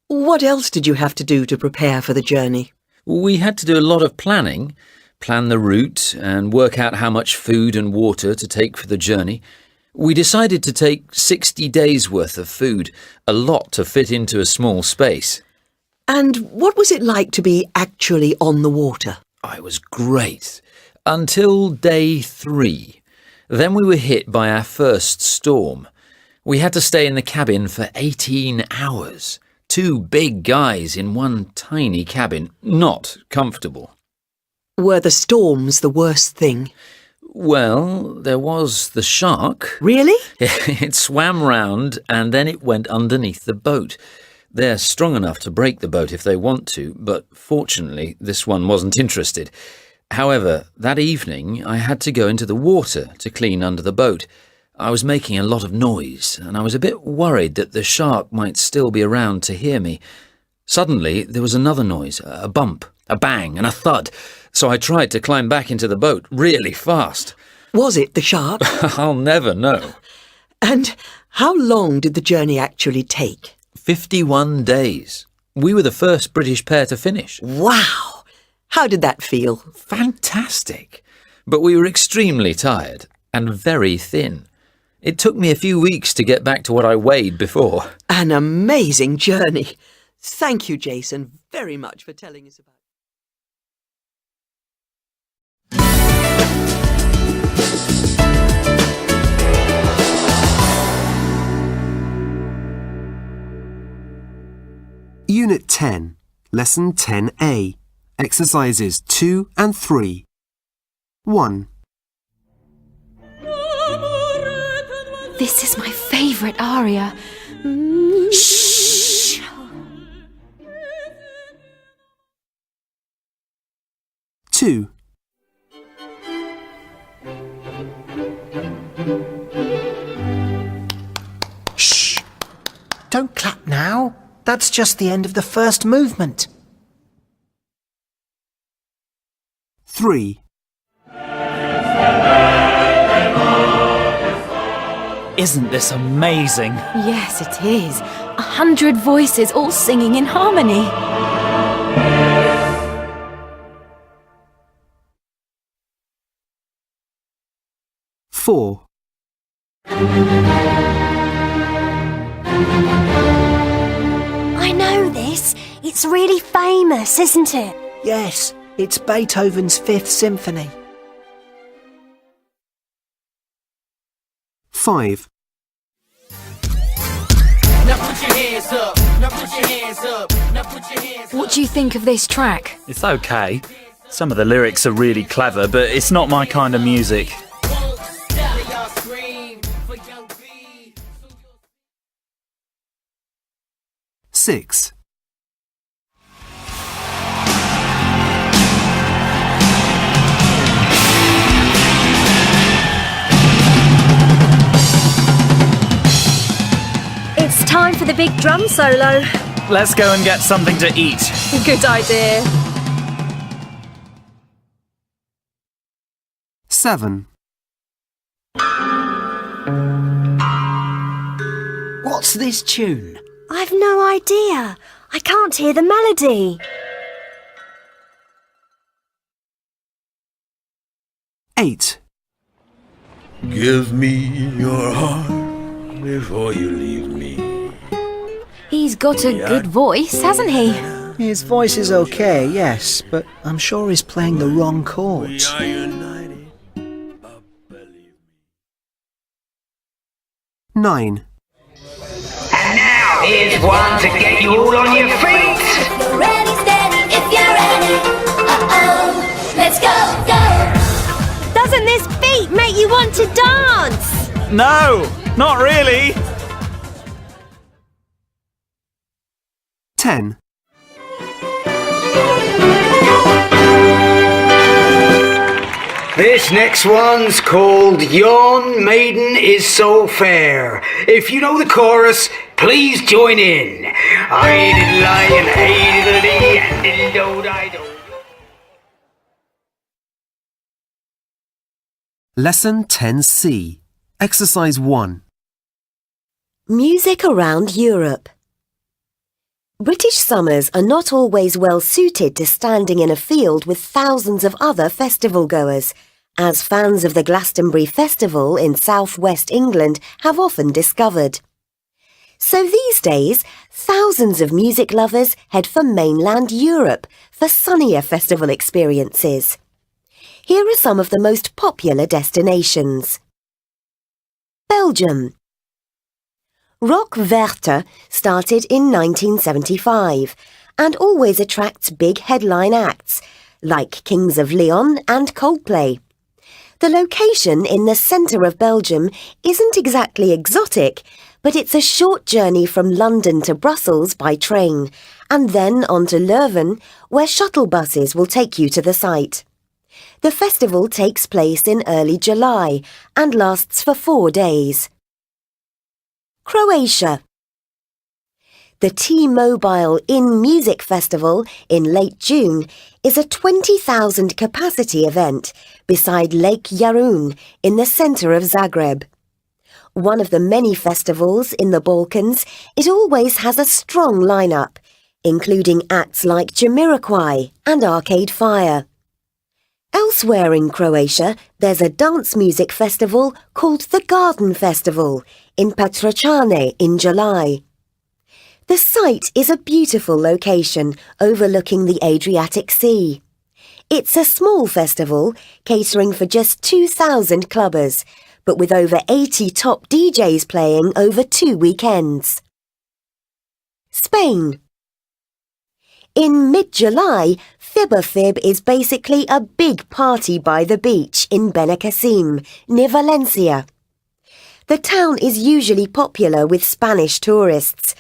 [SPEAKER 11] What else did you have to do to prepare for the journey?
[SPEAKER 7] We had to do a lot of planning, plan the route and work out how much food and water to take for the journey. We decided to take 60 days' worth of food, a lot to fit into a small space.
[SPEAKER 11] And what was it like to be actually on the water?
[SPEAKER 7] It was great, until day 3. Then we were hit by our first storm. We had to stay in the cabin for 18 hours. 2 big guys in one tiny cabin, not comfortable.
[SPEAKER 11] Were the storms the worst thing?
[SPEAKER 7] Well, there was the shark.
[SPEAKER 11] Really?
[SPEAKER 7] It swam round and then it went underneath the boat. They're strong enough to break the boat if they want to, but fortunately this one wasn't interested. However, that evening I had to go into the water to clean under the boat. I was making a lot of noise, and I was a bit worried that the shark might still be around to hear me. Suddenly, there was another noise, a bump, a bang, and a thud, so I tried to climb back into the boat really fast.
[SPEAKER 11] Was it the shark?
[SPEAKER 7] I'll never know.
[SPEAKER 11] And how long did the journey actually take?
[SPEAKER 7] 51 days. We were the first British pair to finish.
[SPEAKER 11] Wow! How did that feel?
[SPEAKER 7] Fantastic. But we were extremely tired and very thin. It took me a few weeks to get back to what I weighed before.
[SPEAKER 11] An amazing journey. Thank you, Jason, very much for telling us about
[SPEAKER 20] Unit 10, Lesson 10A, Exercises 2 and 3. 1.
[SPEAKER 4] This is my favourite aria. Shh!
[SPEAKER 20] 2.
[SPEAKER 21] Shh! Don't clap now. That's just the end of the first movement.
[SPEAKER 20] 3.
[SPEAKER 14] Isn't this amazing?
[SPEAKER 4] Yes, it is. 100 voices all singing in harmony.
[SPEAKER 20] 4.
[SPEAKER 12] I know this. It's really famous, isn't it?
[SPEAKER 21] Yes, it's Beethoven's Fifth Symphony.
[SPEAKER 20] 5.
[SPEAKER 1] Now put your hands up. Now put your hands up. Now put your hands up.
[SPEAKER 4] What do you think of this track?
[SPEAKER 14] It's okay. Some of the lyrics are really clever, but it's not my kind of music.
[SPEAKER 20] 6.
[SPEAKER 12] It's time for the big drum solo.
[SPEAKER 14] Let's go and get something to eat.
[SPEAKER 4] Good idea.
[SPEAKER 20] 7.
[SPEAKER 13] What's this tune?
[SPEAKER 12] I've no idea. I can't hear the melody.
[SPEAKER 20] 8.
[SPEAKER 18] Give me your heart before you leave me.
[SPEAKER 4] He's got a good voice, hasn't he?
[SPEAKER 21] His voice is okay, yes, but I'm sure he's playing the wrong chords.
[SPEAKER 20] 9.
[SPEAKER 1] And now here's one to get you all on your feet.
[SPEAKER 10] Ready, steady, if you're ready. Uh-oh, let's go, go.
[SPEAKER 12] Doesn't this beat make you want to dance?
[SPEAKER 14] No, not really.
[SPEAKER 20] 10.
[SPEAKER 23] This next one's called Yon Maiden Is So Fair. If you know the chorus, please join in. I did lie and hated thee and did do I do.
[SPEAKER 20] Lesson 10C. Exercise 1.
[SPEAKER 17] Music around Europe. British summers are not always well suited to standing in a field with thousands of other festival goers, as fans of the Glastonbury Festival in southwest England have often discovered. So these days, thousands of music lovers head for mainland Europe for sunnier festival experiences. Here are some of the most popular destinations. Belgium. Rock Werchter started in 1975 and always attracts big headline acts like Kings of Leon and Coldplay. The location in the centre of Belgium isn't exactly exotic, but it's a short journey from London to Brussels by train and then on to Leuven, where shuttle buses will take you to the site. The festival takes place in early July and lasts for 4 days. Croatia. The T-Mobile In Music Festival in late June is a 20,000 capacity event beside Lake Jarun in the centre of Zagreb. One of the many festivals in the Balkans, it always has a strong lineup, including acts like Jamiroquai and Arcade Fire. Elsewhere in Croatia, there's a dance music festival called the Garden Festival in Petrocane in July. The site is a beautiful location overlooking the Adriatic Sea. It's a small festival catering for just 2,000 clubbers, but with over 80 top DJs playing over 2 weekends. Spain. In mid-July, Fib is basically a big party by the beach in Benicassim, near Valencia. The town is usually popular with Spanish tourists,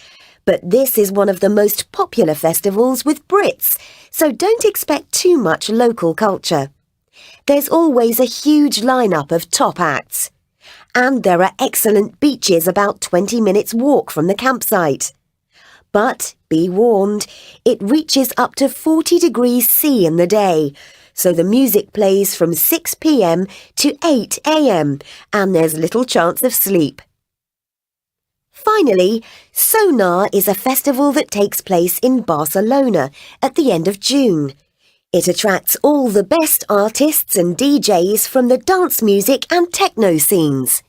[SPEAKER 17] but this is one of the most popular festivals with Brits, so don't expect too much local culture. There's always a huge lineup of top acts. And there are excellent beaches about 20 minutes walk from the campsite. But be warned, it reaches up to 40 degrees C in the day, so the music plays from 6 p.m. to 8 a.m. and there's little chance of sleep. Finally, Sonar is a festival that takes place in Barcelona at the end of June. It attracts all the best artists and DJs from the dance music and techno scenes.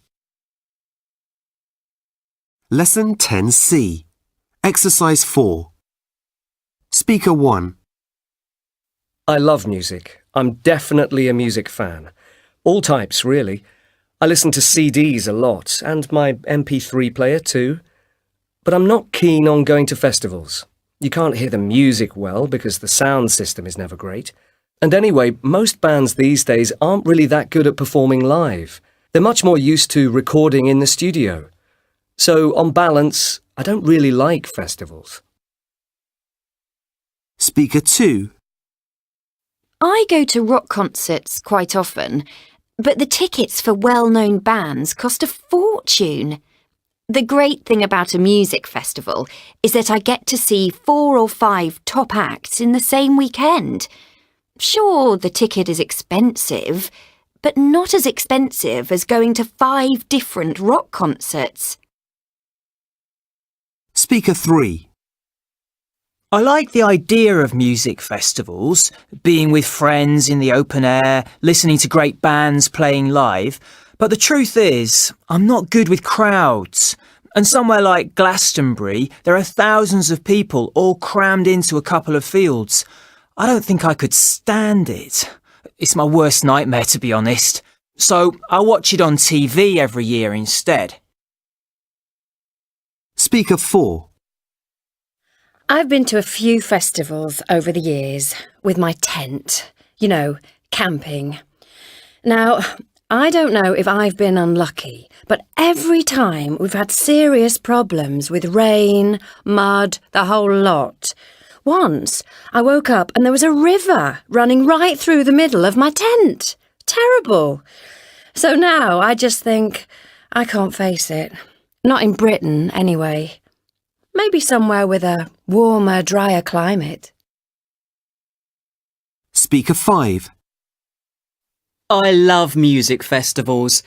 [SPEAKER 20] Lesson 10C. Exercise 4. Speaker 1.
[SPEAKER 5] I love music. I'm definitely a music fan. All types, really. I listen to CDs a lot, and my MP3 player too. But I'm not keen on going to festivals. You can't hear the music well because the sound system is never great. And anyway, most bands these days aren't really that good at performing live. They're much more used to recording in the studio. So, on balance, I don't really like festivals.
[SPEAKER 20] Speaker 2.
[SPEAKER 16] I go to rock concerts quite often, but the tickets for well-known bands cost a fortune. The great thing about a music festival is that I get to see 4 or 5 top acts in the same weekend. Sure, the ticket is expensive, but not as expensive as going to 5 different rock concerts.
[SPEAKER 20] Speaker 3.
[SPEAKER 19] I like the idea of music festivals, being with friends in the open air, listening to great bands playing live, but the truth is, I'm not good with crowds. And somewhere like Glastonbury, there are thousands of people all crammed into a couple of fields. I don't think I could stand it. It's my worst nightmare, to be honest. So I watch it on TV every year instead.
[SPEAKER 20] Speaker 4.
[SPEAKER 8] I've been to a few festivals over the years with my tent, you know, camping. Now, I don't know if I've been unlucky, but every time we've had serious problems with rain, mud, the whole lot. Once, I woke up and there was a river running right through the middle of my tent. Terrible. So now I just think, I can't face it. Not in Britain, anyway. Maybe somewhere with a warmer, drier climate.
[SPEAKER 20] Speaker 5.
[SPEAKER 3] I love music festivals.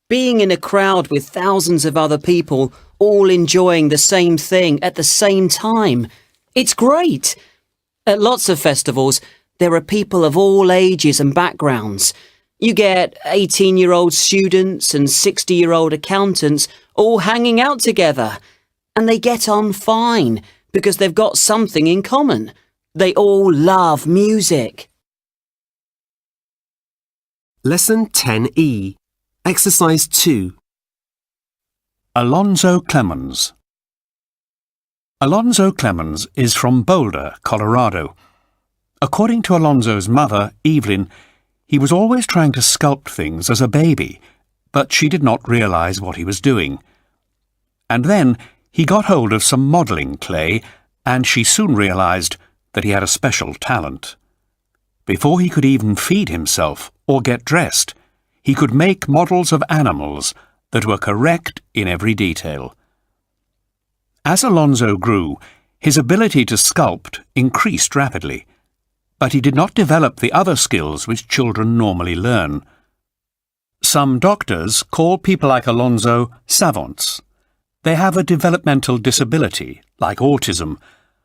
[SPEAKER 3] Being in a crowd with thousands of other people all enjoying the same thing at the same time. It's great. At lots of festivals, there are people of all ages and backgrounds. You get 18-year-old students and 60-year-old accountants all hanging out together. And they get on fine because they've got something in common. They all love music.
[SPEAKER 20] Lesson 10E. Exercise 2.
[SPEAKER 9] Alonzo Clemens. Alonzo Clemens is from Boulder, Colorado. According to Alonzo's mother, Evelyn, he was always trying to sculpt things as a baby, but she did not realize what he was doing. And then he got hold of some modelling clay, and she soon realized that he had a special talent. Before he could even feed himself or get dressed, he could make models of animals that were correct in every detail. As Alonzo grew, his ability to sculpt increased rapidly, but he did not develop the other skills which children normally learn. Some doctors call people like Alonzo savants. They have a developmental disability, like autism,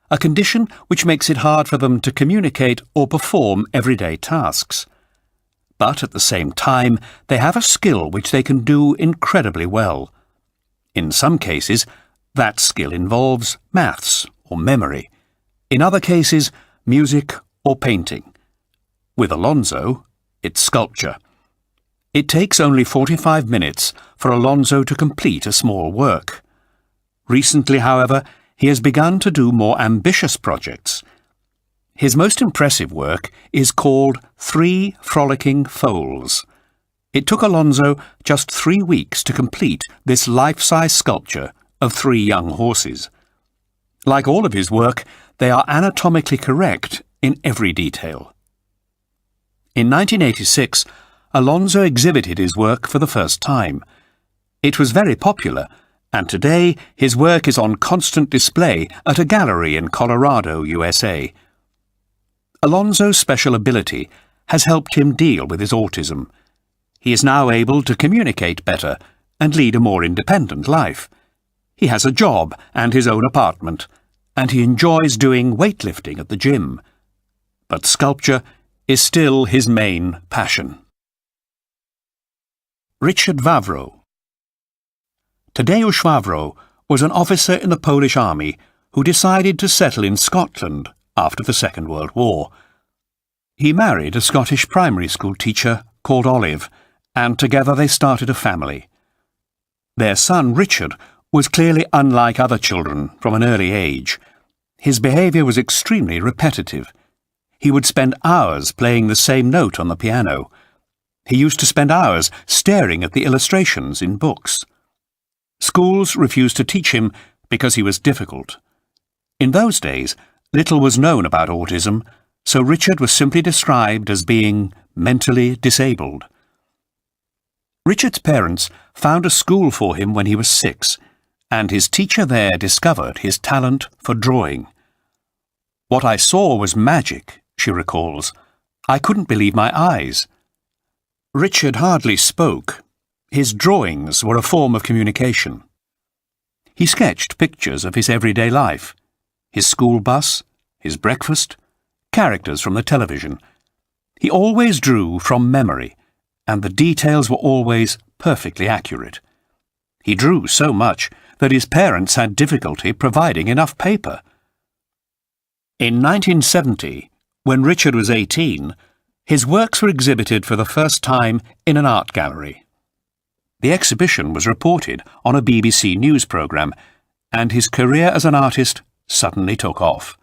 [SPEAKER 9] a condition which makes it hard for them to communicate or perform everyday tasks. But at the same time, they have a skill which they can do incredibly well. In some cases, that skill involves maths or memory. In other cases, music or painting. With Alonzo, it's sculpture. It takes only 45 minutes for Alonzo to complete a small work. Recently, however, he has begun to do more ambitious projects. His most impressive work is called 3 Frolicking Foals. It took Alonso just 3 weeks to complete this life-size sculpture of 3 young horses. Like all of his work, they are anatomically correct in every detail. In 1986, Alonso exhibited his work for the first time. It was very popular, and today his work is on constant display at a gallery in Colorado, USA. Alonso's special ability has helped him deal with his autism. He is now able to communicate better and lead a more independent life. He has a job and his own apartment, and he enjoys doing weightlifting at the gym. But sculpture is still his main passion. Richard Wawro. Tadeusz Wawro was an officer in the Polish army who decided to settle in Scotland after the Second World War. He married a Scottish primary school teacher called Olive, and together they started a family. Their son, Richard, was clearly unlike other children from an early age. His behaviour was extremely repetitive. He would spend hours playing the same note on the piano. He used to spend hours staring at the illustrations in books. Schools refused to teach him because he was difficult. In those days, little was known about autism, so Richard was simply described as being mentally disabled. Richard's parents found a school for him when he was 6, and his teacher there discovered his talent for drawing. "What I saw was magic," she recalls. "I couldn't believe my eyes." Richard hardly spoke. His drawings were a form of communication. He sketched pictures of his everyday life, his school bus, his breakfast, characters from the television. He always drew from memory, and the details were always perfectly accurate. He drew so much that his parents had difficulty providing enough paper. In 1970, when Richard was 18, his works were exhibited for the first time in an art gallery. The exhibition was reported on a BBC news programme, and his career as an artist suddenly took off.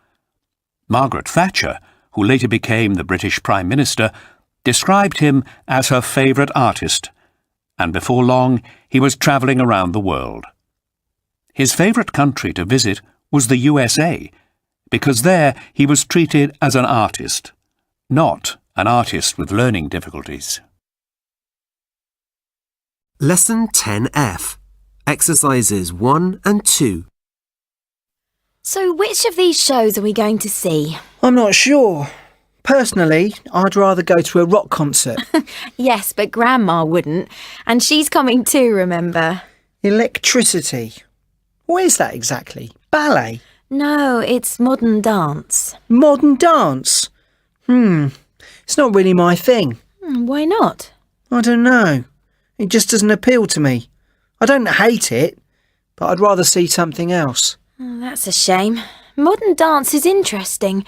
[SPEAKER 9] Margaret Thatcher, who later became the British Prime Minister, described him as her favourite artist, and before long he was travelling around the world. His favourite country to visit was the USA, because there he was treated as an artist, not an artist with learning difficulties.
[SPEAKER 20] Lesson 10F. Exercises 1 and 2.
[SPEAKER 4] So which of these shows are we going to see?
[SPEAKER 21] I'm not sure. Personally, I'd rather go to a rock concert.
[SPEAKER 4] Yes, but Grandma wouldn't. And she's coming too, remember?
[SPEAKER 21] Electricity. What is that exactly? Ballet?
[SPEAKER 4] No, it's modern dance.
[SPEAKER 21] Modern dance? It's not really my thing.
[SPEAKER 4] Why not?
[SPEAKER 21] I don't know. It just doesn't appeal to me. I don't hate it, but I'd rather see something else.
[SPEAKER 4] Oh, that's a shame. Modern dance is interesting.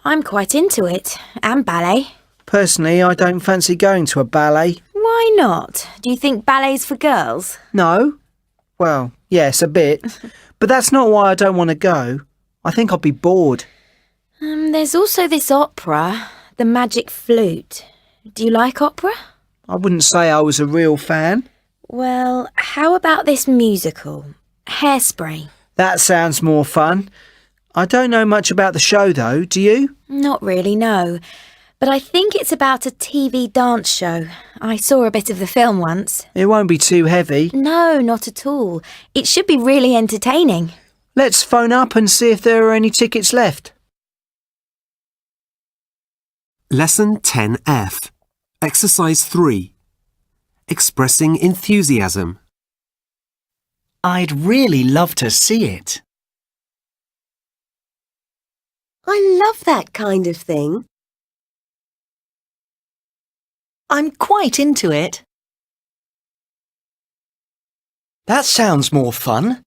[SPEAKER 4] I'm quite into it. And ballet.
[SPEAKER 21] Personally, I don't fancy going to a ballet.
[SPEAKER 4] Why not? Do you think ballet's for girls?
[SPEAKER 21] No. Well, yes, a bit. But that's not why I don't want to go. I think I'd be bored.
[SPEAKER 4] There's also this opera, The Magic Flute. Do you like opera?
[SPEAKER 21] I wouldn't say I was a real fan.
[SPEAKER 4] Well, how about this musical, Hairspray?
[SPEAKER 21] That sounds more fun. I don't know much about the show, though, do you?
[SPEAKER 4] Not really, no. But I think it's about a TV dance show. I saw a bit of the film once.
[SPEAKER 21] It won't be too heavy.
[SPEAKER 4] No, not at all. It should be really entertaining.
[SPEAKER 21] Let's phone up and see if there are any tickets left.
[SPEAKER 20] Lesson 10F. Exercise 3. Expressing enthusiasm.
[SPEAKER 2] I'd really love to see it.
[SPEAKER 17] I love that kind of thing.
[SPEAKER 2] I'm quite into it. That sounds more fun.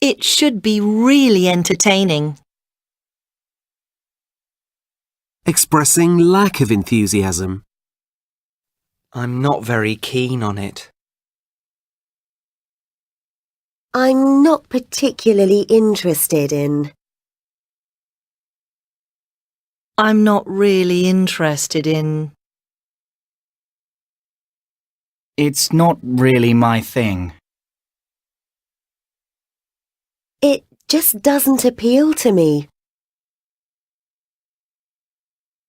[SPEAKER 2] It should be really entertaining.
[SPEAKER 20] Expressing lack of enthusiasm.
[SPEAKER 2] I'm not very keen on it.
[SPEAKER 17] I'm not particularly interested in.
[SPEAKER 6] I'm not really interested in...
[SPEAKER 2] It's not really my thing.
[SPEAKER 17] It just doesn't appeal to me.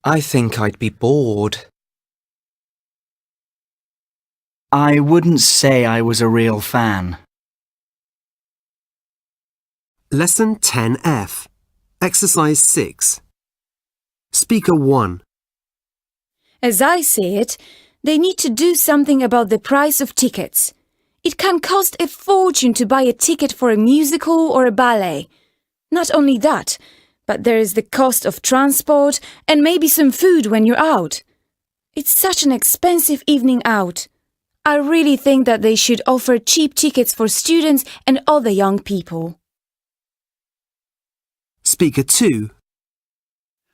[SPEAKER 20] I think I'd be bored.
[SPEAKER 2] I wouldn't say I was a real fan.
[SPEAKER 20] Lesson 10F. Exercise 6. Speaker 1.
[SPEAKER 1] As I see it, they need to do something about the price of tickets. It can cost a fortune to buy a ticket for a musical or a ballet. Not only that, but there is the cost of transport and maybe some food when you're out. It's such an expensive evening out. I really think that they should offer cheap tickets for students and other young people.
[SPEAKER 20] Speaker 2.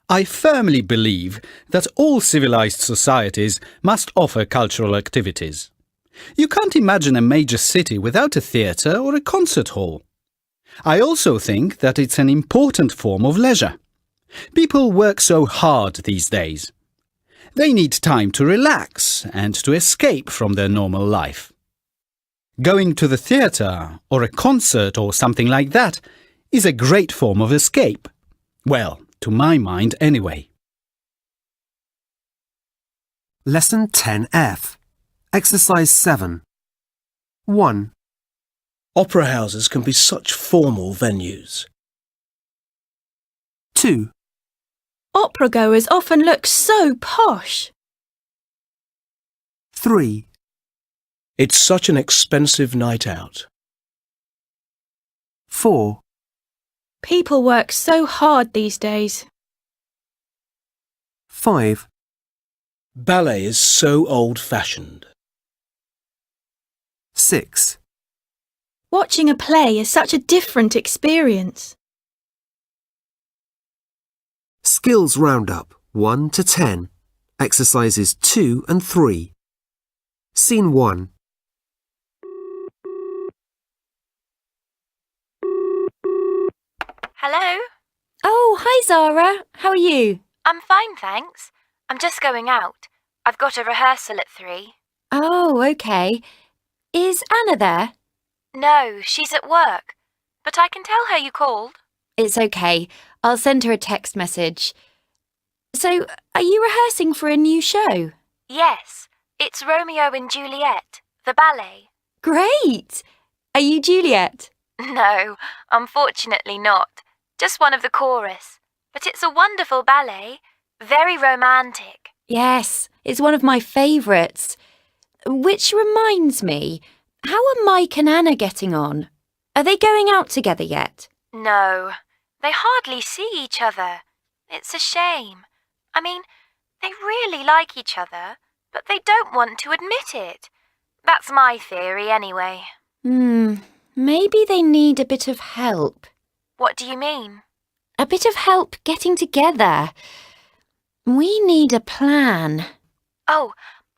[SPEAKER 15] I firmly believe that all civilized societies must offer cultural activities. You can't imagine a major city without a theatre or a concert hall. I also think that it's an important form of leisure. People work so hard these days. They need time to relax and to escape from their normal life. Going to the theatre or a concert or something like that is a great form of escape. Well, to my mind anyway.
[SPEAKER 20] Lesson 10F. Exercise 7. 1.
[SPEAKER 18] Opera houses can be such formal venues.
[SPEAKER 20] 2.
[SPEAKER 1] Opera goers often look so posh.
[SPEAKER 20] 3.
[SPEAKER 18] It's such an expensive night out.
[SPEAKER 20] 4.
[SPEAKER 1] People work so hard these days.
[SPEAKER 20] 5.
[SPEAKER 18] Ballet is so old-fashioned.
[SPEAKER 20] 6.
[SPEAKER 1] Watching a play is such a different experience.
[SPEAKER 20] Skills Roundup 1 to 10. Exercises 2 and 3. Scene 1.
[SPEAKER 16] Hello?
[SPEAKER 4] Oh, hi Zara. How are you?
[SPEAKER 16] I'm fine, thanks. I'm just going out. I've got a rehearsal at 3.
[SPEAKER 4] Oh, okay. Is Anna there?
[SPEAKER 16] No, she's at work. But I can tell her you called.
[SPEAKER 4] It's okay. I'll send her a text message. So, are you rehearsing for a new show?
[SPEAKER 16] Yes, it's Romeo and Juliet, the ballet.
[SPEAKER 4] Great! Are you Juliet?
[SPEAKER 16] No, unfortunately not. Just one of the chorus. But it's a wonderful ballet. Very romantic.
[SPEAKER 4] Yes, it's one of my favourites. Which reminds me, how are Mike and Anna getting on? Are they going out together yet?
[SPEAKER 16] No, they hardly see each other. It's a shame. I mean, they really like each other, but they don't want to admit it. That's my theory anyway.
[SPEAKER 4] Maybe they need a bit of help.
[SPEAKER 16] What do you mean?
[SPEAKER 4] A bit of help getting together. We need a plan.
[SPEAKER 16] Oh,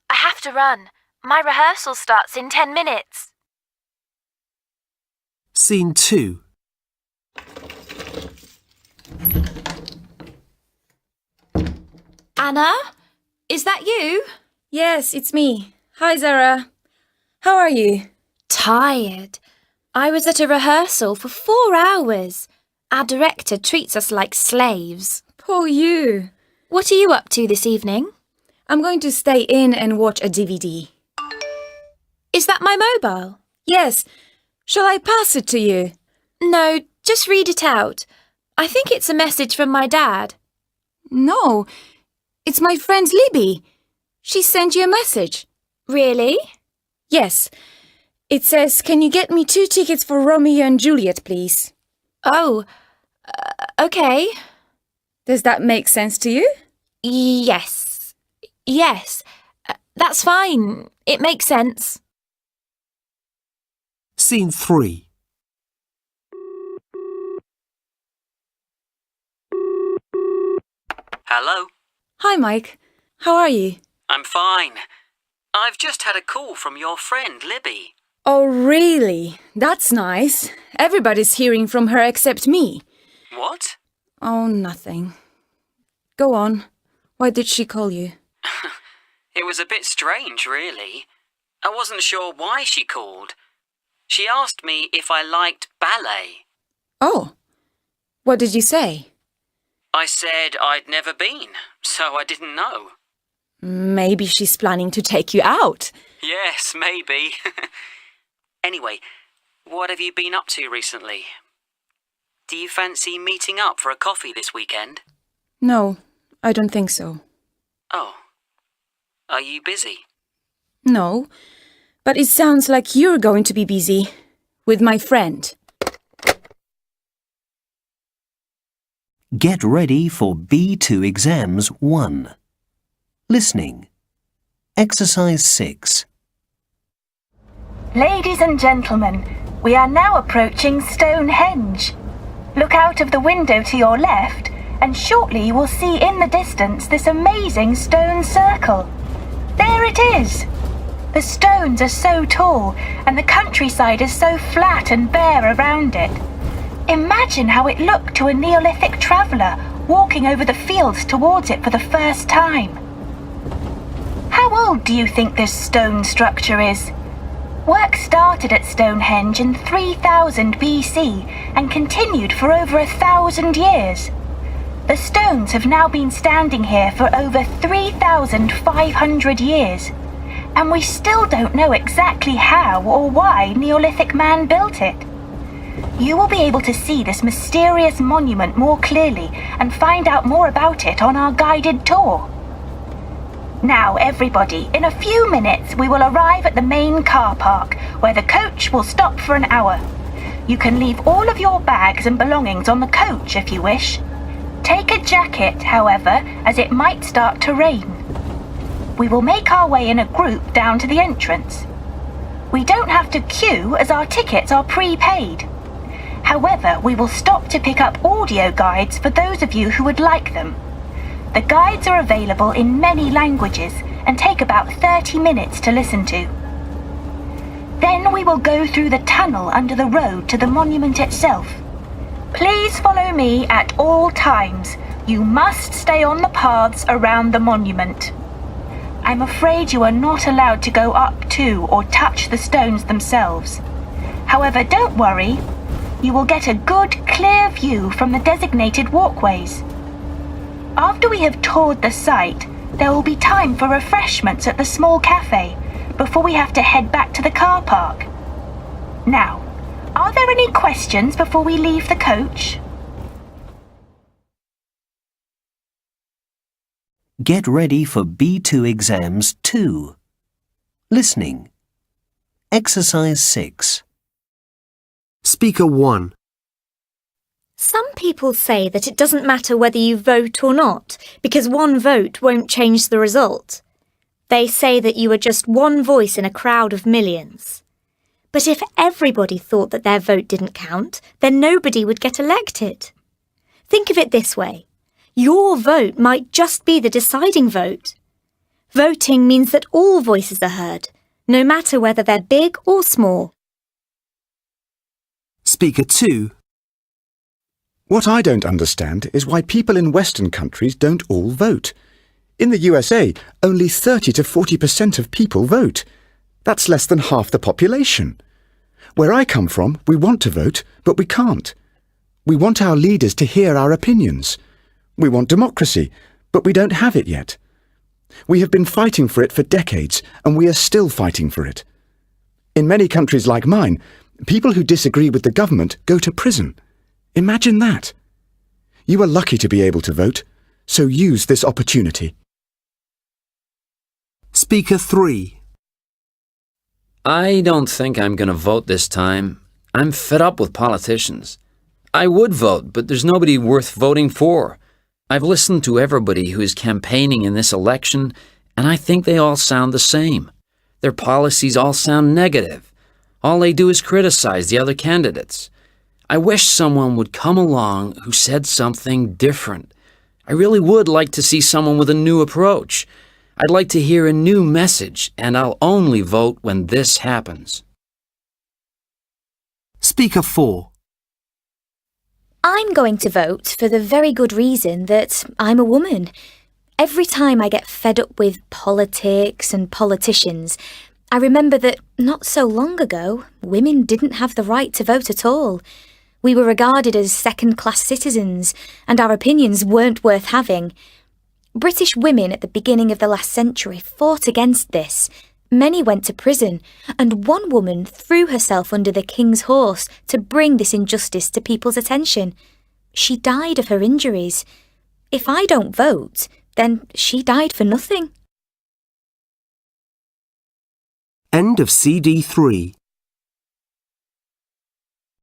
[SPEAKER 16] I have to run. My rehearsal starts in 10 minutes.
[SPEAKER 20] Scene 2.
[SPEAKER 1] Anna? Is that you? Yes, it's me. Hi, Zara. How are you?
[SPEAKER 16] Tired. I was at a rehearsal for 4 hours. Our director treats us like slaves.
[SPEAKER 1] Poor you.
[SPEAKER 16] What are you up to this evening?
[SPEAKER 1] I'm going to stay in and watch a DVD.
[SPEAKER 16] Is that my mobile?
[SPEAKER 1] Yes. Shall I pass it to you?
[SPEAKER 16] No, just read it out. I think it's a message from my dad.
[SPEAKER 1] No, it's my friend Libby. She sent you a message.
[SPEAKER 16] Really?
[SPEAKER 1] Yes. It says, can you get me 2 tickets for Romeo and Juliet, please?
[SPEAKER 16] Oh, okay.
[SPEAKER 1] Does that make sense to you?
[SPEAKER 16] Yes. Yes. That's fine. It makes sense.
[SPEAKER 20] Scene 3.
[SPEAKER 3] Hello?
[SPEAKER 1] Hi, Mike. How are you?
[SPEAKER 3] I'm fine. I've just had a call from your friend, Libby.
[SPEAKER 1] Oh, really? That's nice. Everybody's hearing from her except me.
[SPEAKER 3] What?
[SPEAKER 1] Oh, nothing.
[SPEAKER 8] Go on. Why did she call you?
[SPEAKER 3] It was a bit strange, really. I wasn't sure why she called. She asked me if I liked ballet.
[SPEAKER 8] Oh. What did you say?
[SPEAKER 3] I said I'd never been, so I didn't know.
[SPEAKER 8] Maybe she's planning to take you out.
[SPEAKER 3] Yes, maybe. Anyway, what have you been up to recently? Do you fancy meeting up for a coffee this weekend?
[SPEAKER 8] No, I don't think so.
[SPEAKER 3] Oh. Are you busy?
[SPEAKER 8] No, but it sounds like you're going to be busy with my friend.
[SPEAKER 7] Get ready for B2 Exams 1. Listening. Exercise 6.
[SPEAKER 11] Ladies and gentlemen, we are now approaching Stonehenge. Look out of the window to your left, and shortly you will see in the distance this amazing stone circle. There it is! The stones are so tall, and the countryside is so flat and bare around it. Imagine how it looked to a Neolithic traveller walking over the fields towards it for the first time. How old do you think this stone structure is? Work started at Stonehenge in 3000 BC and continued for over 1,000 years. The stones have now been standing here for over 3,500 years, and we still don't know exactly how or why Neolithic man built it. You will be able to see this mysterious monument more clearly and find out more about it on our guided tour. Now, everybody, in a few minutes we will arrive at the main car park, where the coach will stop for an hour. You can leave all of your bags and belongings on the coach if you wish. Take a jacket, however, as it might start to rain. We will make our way in a group down to the entrance. We don't have to queue as our tickets are prepaid. However, we will stop to pick up audio guides for those of you who would like them. The guides are available in many languages and take about 30 minutes to listen to. Then we will go through the tunnel under the road to the monument itself. Please follow me at all times. You must stay on the paths around the monument. I'm afraid you are not allowed to go up to or touch the stones themselves. However, don't worry. You will get a good, clear view from the designated walkways. After we have toured the site, there will be time for refreshments at the small cafe before we have to head back to the car park. Now, are there any questions before we leave the coach?
[SPEAKER 7] Get ready for B2 Exams 2. Listening. Exercise 6.
[SPEAKER 20] Speaker 1.
[SPEAKER 16] Some people say that it doesn't matter whether you vote or not, because one vote won't change the result. They say that you are just one voice in a crowd of millions. But if everybody thought that their vote didn't count, then nobody would get elected. Think of it this way. Your vote might just be the deciding vote. Voting means that all voices are heard, no matter whether they're big or small.
[SPEAKER 20] Speaker 2.
[SPEAKER 22] What I don't understand is why people in Western countries don't all vote. In the USA, only 30 to 40% of people vote. That's less than half the population. Where I come from, we want to vote, but we can't. We want our leaders to hear our opinions. We want democracy, but we don't have it yet. We have been fighting for it for decades, and we are still fighting for it. In many countries like mine, people who disagree with the government go to prison. Imagine that. You are lucky to be able to vote, so use this opportunity.
[SPEAKER 20] Speaker 3.
[SPEAKER 24] I don't think I'm going to vote this time. I'm fed up with politicians. I would vote, but there's nobody worth voting for. I've listened to everybody who is campaigning in this election, and I think they all sound the same. Their policies all sound negative. All they do is criticize the other candidates. I wish someone would come along who said something different. I really would like to see someone with a new approach. I'd like to hear a new message, and I'll only vote when this happens.
[SPEAKER 20] Speaker 4.
[SPEAKER 10] I'm going to vote for the very good reason that I'm a woman. Every time I get fed up with politics and politicians, I remember that not so long ago, women didn't have the right to vote at all. We were regarded as second-class citizens, and our opinions weren't worth having. British women at the beginning of the last century fought against this. Many went to prison, and one woman threw herself under the king's horse to bring this injustice to people's attention. She died of her injuries. If I don't vote, then she died for nothing.
[SPEAKER 20] End of CD3.